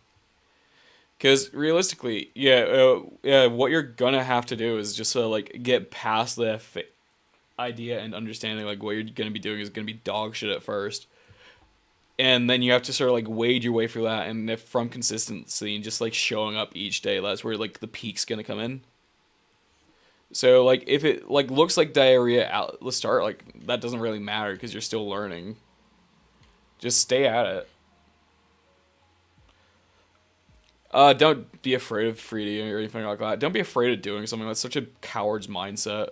Because realistically, yeah, what you're gonna have to do is just like get past the idea and understanding like what you're gonna be doing is gonna be dog shit at first, and then you have to sort of like wade your way through that, and if from consistency and just like showing up each day, that's where like the peak's gonna come in. So like if it like looks like diarrhea at the start, like that doesn't really matter because you're still learning. Just stay at it. Don't be afraid of 3D or anything like that. Don't be afraid of doing something. That's such a coward's mindset.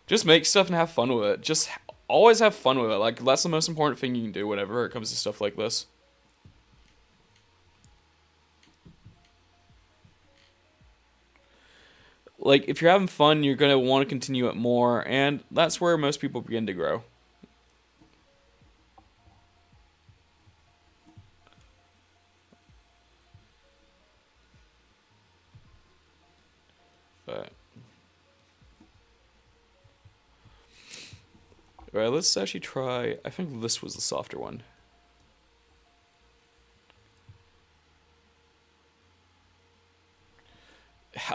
Just make stuff and have fun with it. Just always have fun with it. Like that's the most important thing you can do whenever it comes to stuff like this. Like if you're having fun, you're gonna want to continue it more, and that's where most people begin to grow. But alright, let's actually try. I think this was the softer one.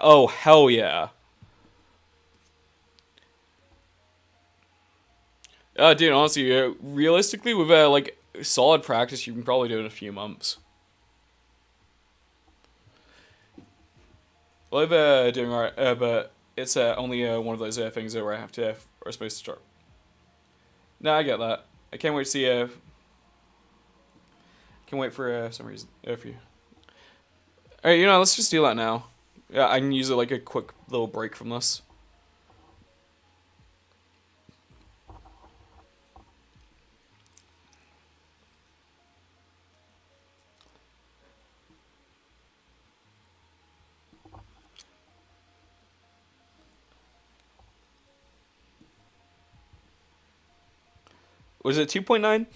Oh hell yeah! Dude, honestly, realistically, with like solid practice, you can probably do it in a few months. Well, I'm doing alright, but it's only one of those things where I have to are supposed to start. No, I get that. I can't wait to see. Can't wait for some reason. If you. All right, let's just do that now. Yeah, I can use it like a quick little break from this. Was it 2.9?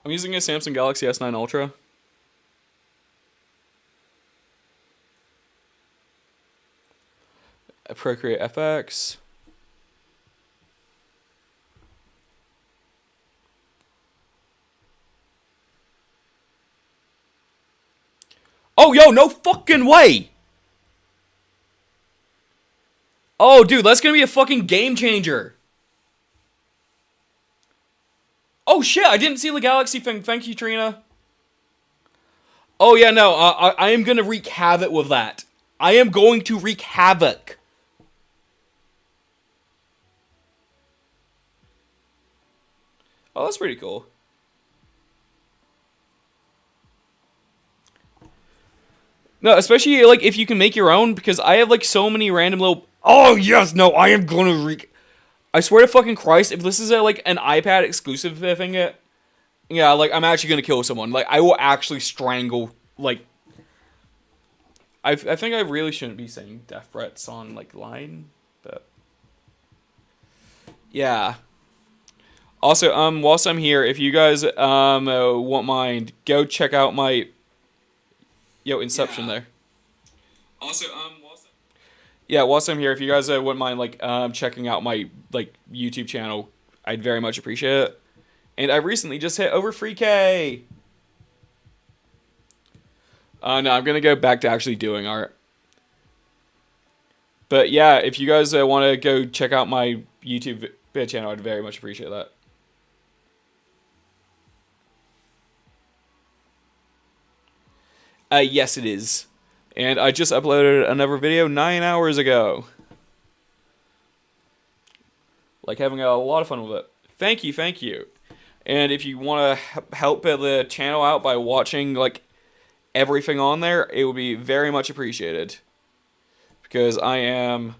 I'm using a Samsung Galaxy S9 Ultra. Procreate FX. Oh, yo, no fucking way! Oh, dude, that's gonna be a fucking game changer. Oh, shit, I didn't see the Galaxy thing. Thank you, Trina. Oh, yeah, no, I am gonna wreak havoc with that. I am going to wreak havoc. Oh, that's pretty cool. No, especially, like, if you can make your own, because I have, like, so many random little... Oh, yes, no, I am gonna wreak... I swear to fucking Christ, if this is, like, an iPad exclusive thing, yeah, like, I'm actually gonna kill someone. Like, I will actually strangle, like... I think I really shouldn't be saying death threats on, like, line, but... Yeah. Also, whilst I'm here, if you guys, won't mind, go check out my... Yo, Inception there. Also, whilst I'm here, if you guys wouldn't mind, like, checking out my, like, YouTube channel, I'd very much appreciate it. And I recently just hit over 3K! No, I'm gonna go back to actually doing art. But yeah, if you guys want to go check out my YouTube channel, I'd very much appreciate that. Yes, it is. And I just uploaded another video 9 hours ago. Like, having a lot of fun with it. Thank you, thank you. And if you want to help the channel out by watching, like, everything on there, it would be very much appreciated. Because I am...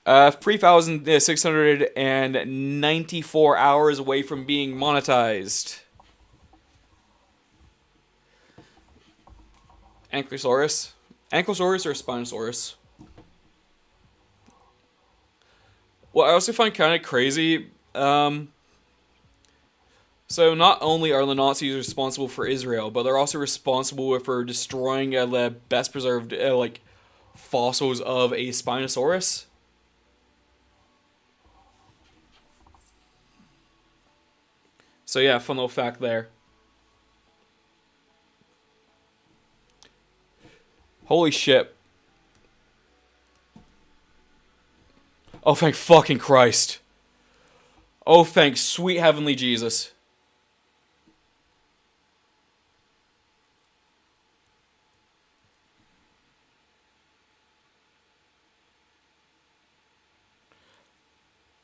3,694 hours away from being monetized. Ankylosaurus? Ankylosaurus or Spinosaurus? Well, I also find kind of crazy, so not only are the Nazis responsible for Israel, but they're also responsible for destroying the best preserved, like, fossils of a Spinosaurus. So yeah, fun little fact there. Holy shit. Oh, thank fucking Christ. Oh, thank sweet heavenly Jesus.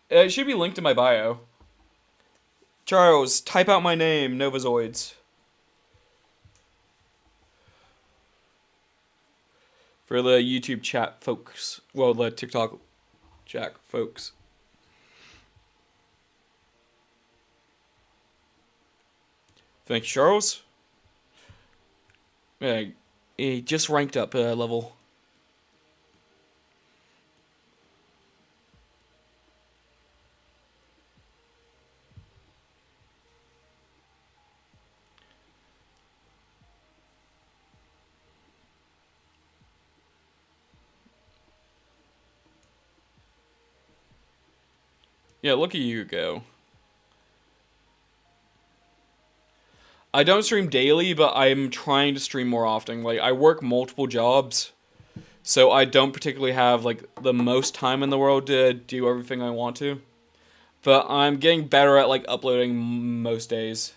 It should be linked in my bio. Charles, type out my name, Novazoids. For the YouTube chat folks. Well, the TikTok chat folks. Thank you, Charles. Yeah, he just ranked up a level. Yeah, look at you go. I don't stream daily, but I'm trying to stream more often. Like, I work multiple jobs, so I don't particularly have, like, the most time in the world to do everything I want to. But I'm getting better at, like, uploading most days.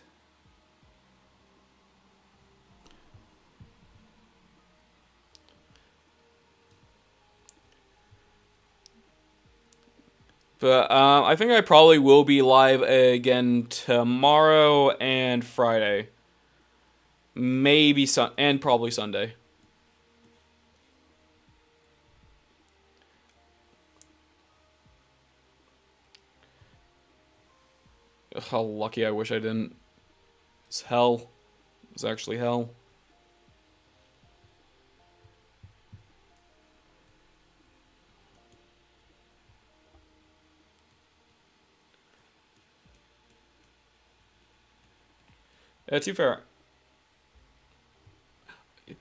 But I think I probably will be live again tomorrow and Friday. Maybe and probably Sunday. How lucky, I wish I didn't. It's hell. It's actually hell. Yeah, too fair.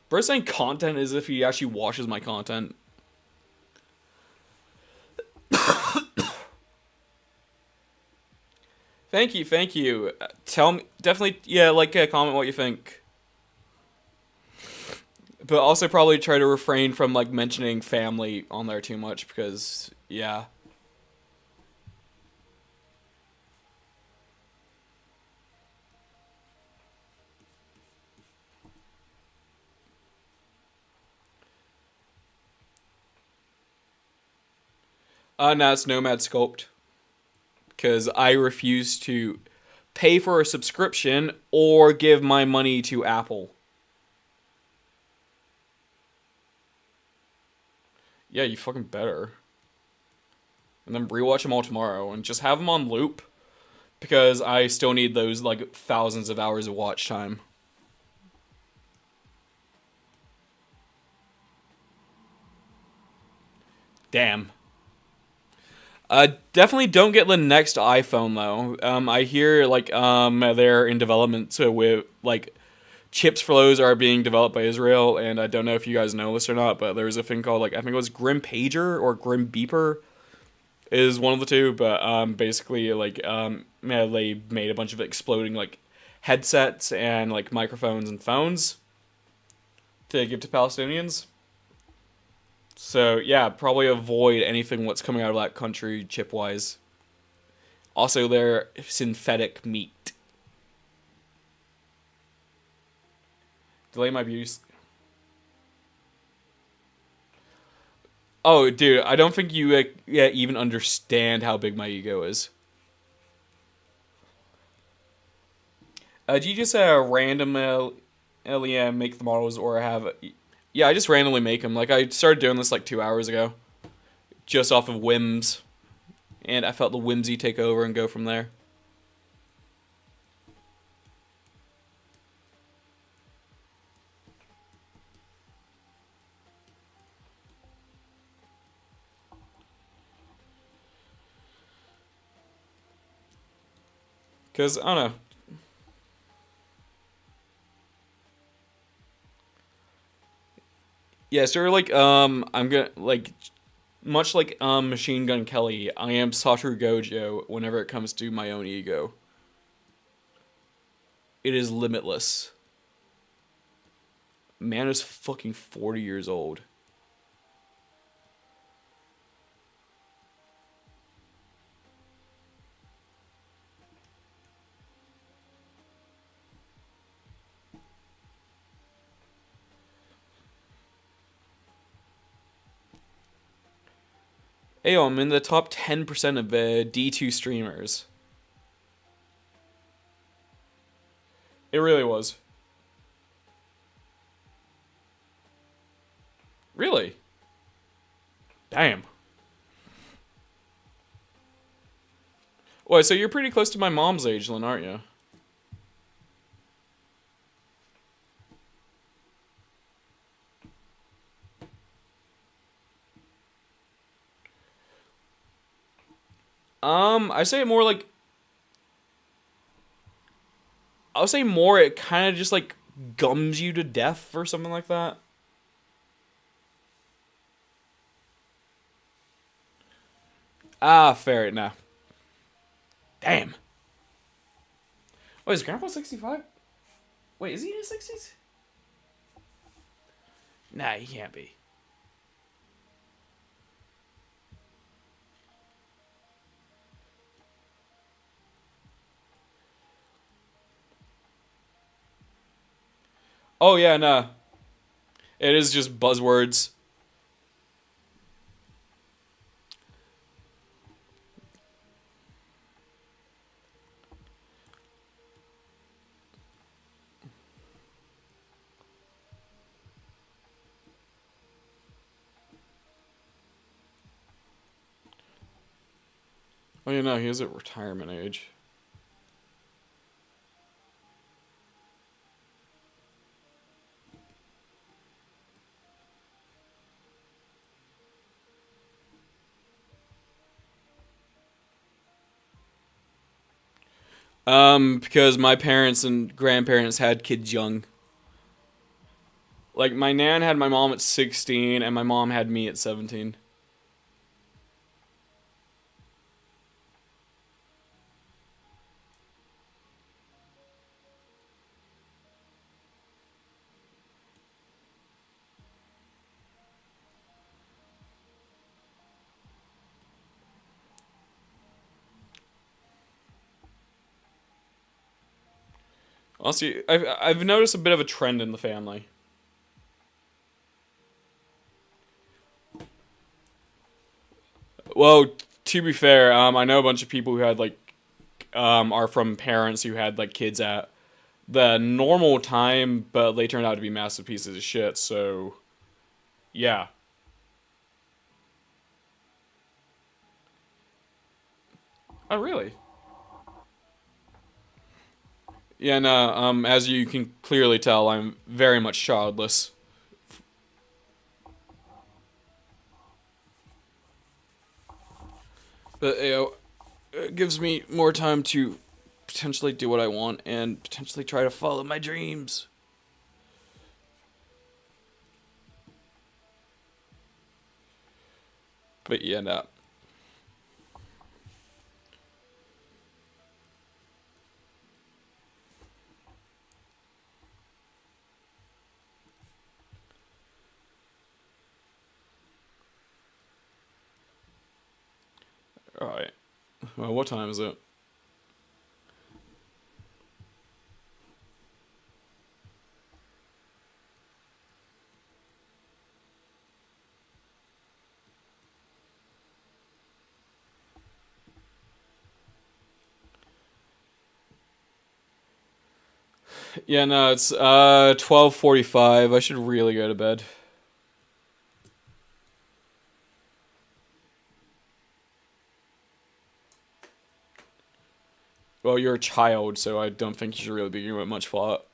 First saying content is if he actually watches my content. Thank you, thank you. Tell me, definitely, yeah, comment what you think. But also probably try to refrain from like mentioning family on there too much because, yeah. Now it's Nomad Sculpt because I refuse to pay for a subscription or give my money to Apple. Yeah, you fucking better. And then rewatch them all tomorrow and just have them on loop because I still need those like thousands of hours of watch time. Damn. Definitely don't get the next iPhone though. I hear like they're in development so with like chips for those are being developed by Israel, and I don't know if you guys know this or not, but there's a thing called like I think it was Grim Pager or Grim Beeper is one of the two, but basically like yeah, they made a bunch of exploding like headsets and like microphones and phones to give to Palestinians. So yeah, probably avoid anything what's coming out of that country chip wise. Also, they're synthetic meat. Delay my beauty. Oh, dude, I don't think you yeah, even understand how big my ego is. Do you just random make the models or have? Yeah, I just randomly make them. Like I started doing this like 2 hours ago, just off of whims, and I felt the whimsy take over and go from there. Cause I don't know. Yeah, so like I'm gonna like much like Machine Gun Kelly, I am Satoru Gojo whenever it comes to my own ego. It is limitless. Man is fucking 40 years old. Hey, yo, I'm in the top 10% of D2 streamers. It really was. Really? Damn. Well, so you're pretty close to my mom's age, then, aren't you? I say more like I'll say more. It kind of just like gums you to death or something like that. Ah, fair. Nah. Damn. Wait, is Grandpa 65? Wait, is he in his 60s? Nah, he can't be. Oh yeah, nah. It is just buzzwords. Oh yeah, no, he is at retirement age. Because my parents and grandparents had kids young. Like, my nan had my mom at 16, and my mom had me at 17. Also, I've noticed a bit of a trend in the family. Well, to be fair, I know a bunch of people who had like are from parents who had like kids at the normal time, but they turned out to be massive pieces of shit. So, yeah. Oh, really? Yeah, no. As you can clearly tell, I'm very much childless. But it gives me more time to potentially do what I want and potentially try to follow my dreams. But yeah, no. All right. Well, what time is it? Yeah, no, it's 12:45. I should really go to bed. Well, you're a child, so I don't think you should really be giving it much thought.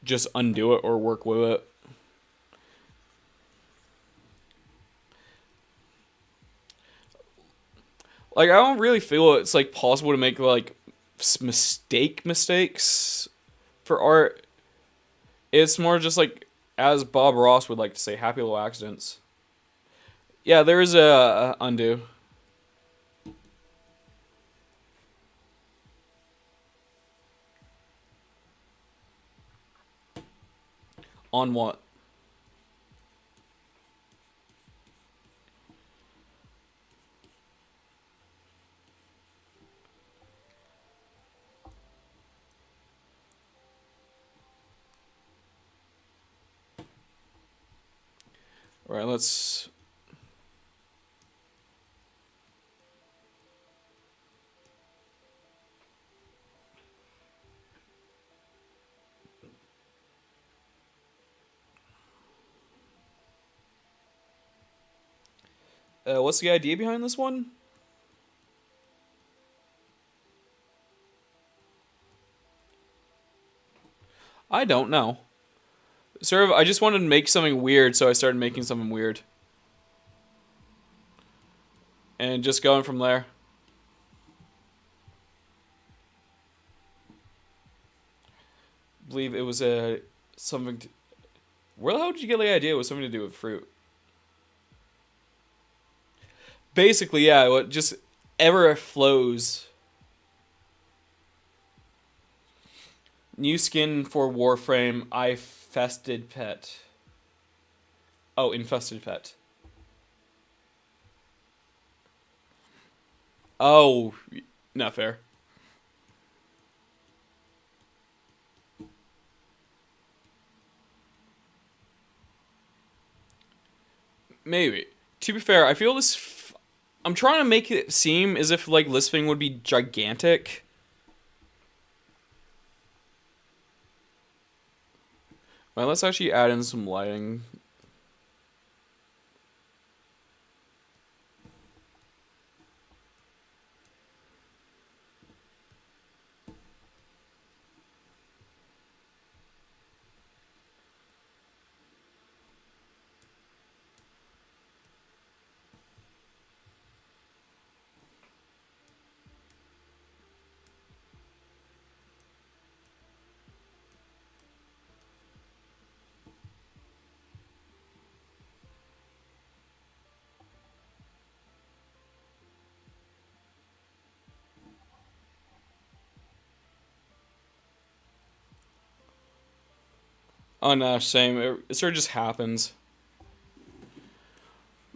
Just undo it or work with it. Like, I don't really feel it's like possible to make like mistakes for art. It's more just like, as Bob Ross would like to say, happy little accidents. Yeah, there is a undo. On what? All right, let's. What's the idea behind this one? I don't know. Sort of, I just wanted to make something weird, so I started making something weird. And just going from there. I believe it was a something. Where the hell did you get the idea? It was something to do with fruit. Basically, yeah. What just ever flows. New skin for Warframe. I fested pet. Oh, infested pet. Oh, not fair. Maybe. To be fair, I feel this. I'm trying to make it seem as if like Lisping would be gigantic. Well, let's actually add in some lighting. Oh no, same. It sort of just happens.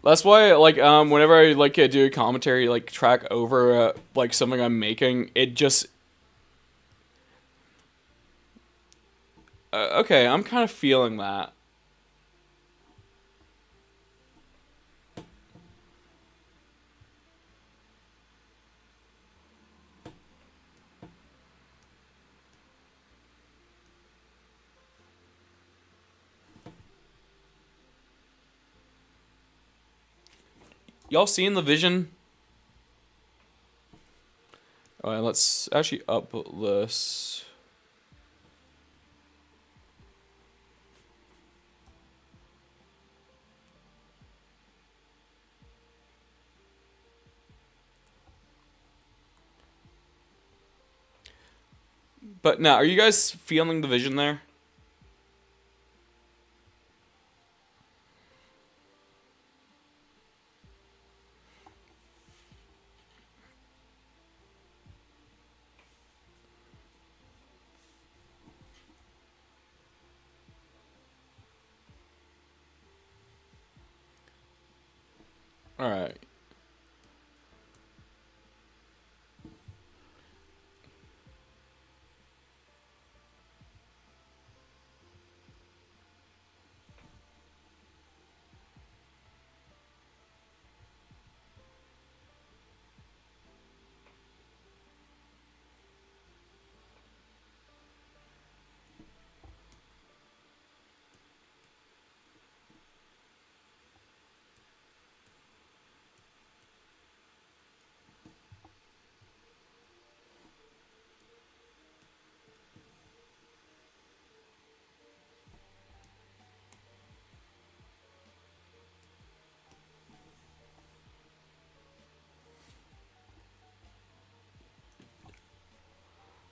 That's why, like, whenever I like do a commentary, like track over like something I'm making, it just okay. I'm kind of feeling that. Y'all seeing the vision? All right, let's actually up this. But now, are you guys feeling the vision there? All right.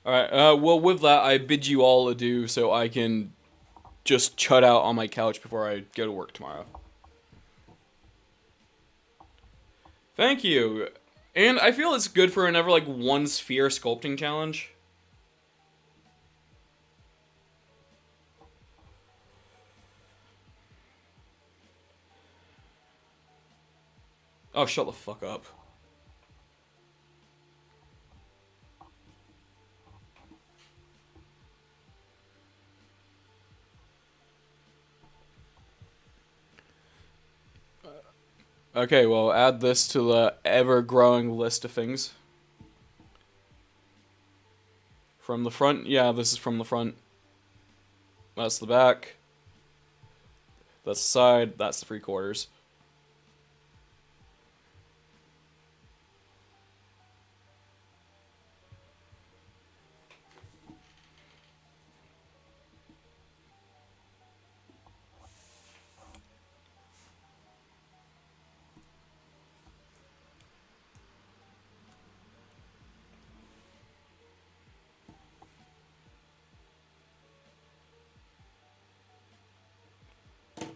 All right. Well, with that, I bid you all adieu, so I can just chut out on my couch before I go to work tomorrow. Thank you. And I feel it's good for another like one sphere sculpting challenge. Oh, shut the fuck up. Okay, well, add this to the ever-growing list of things. From the front, yeah, this is from the front. That's the back. That's the side. That's the 3/4.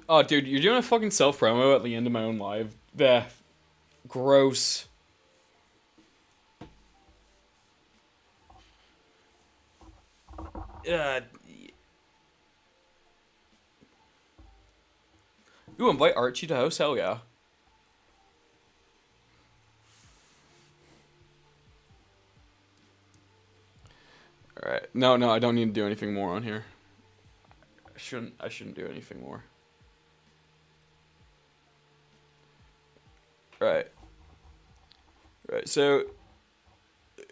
Oh, dude, you're doing a fucking self-promo at the end of my own live. Bleh. Gross. Uh, Ooh, invite Archie to host? Hell yeah. Alright. No, no, I don't need to do anything more on here. I shouldn't do anything more. Right. Right, so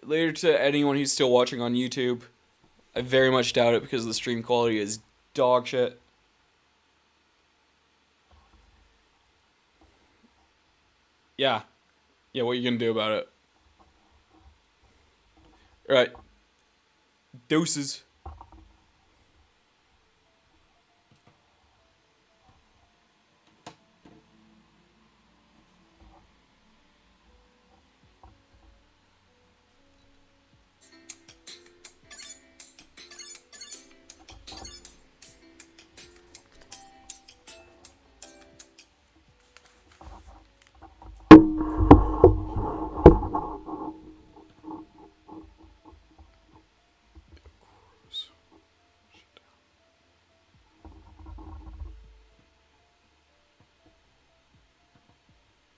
later to anyone who's still watching on YouTube, I very much doubt it because the stream quality is dog shit. Yeah. Yeah, what are you gonna do about it? Right. Doses.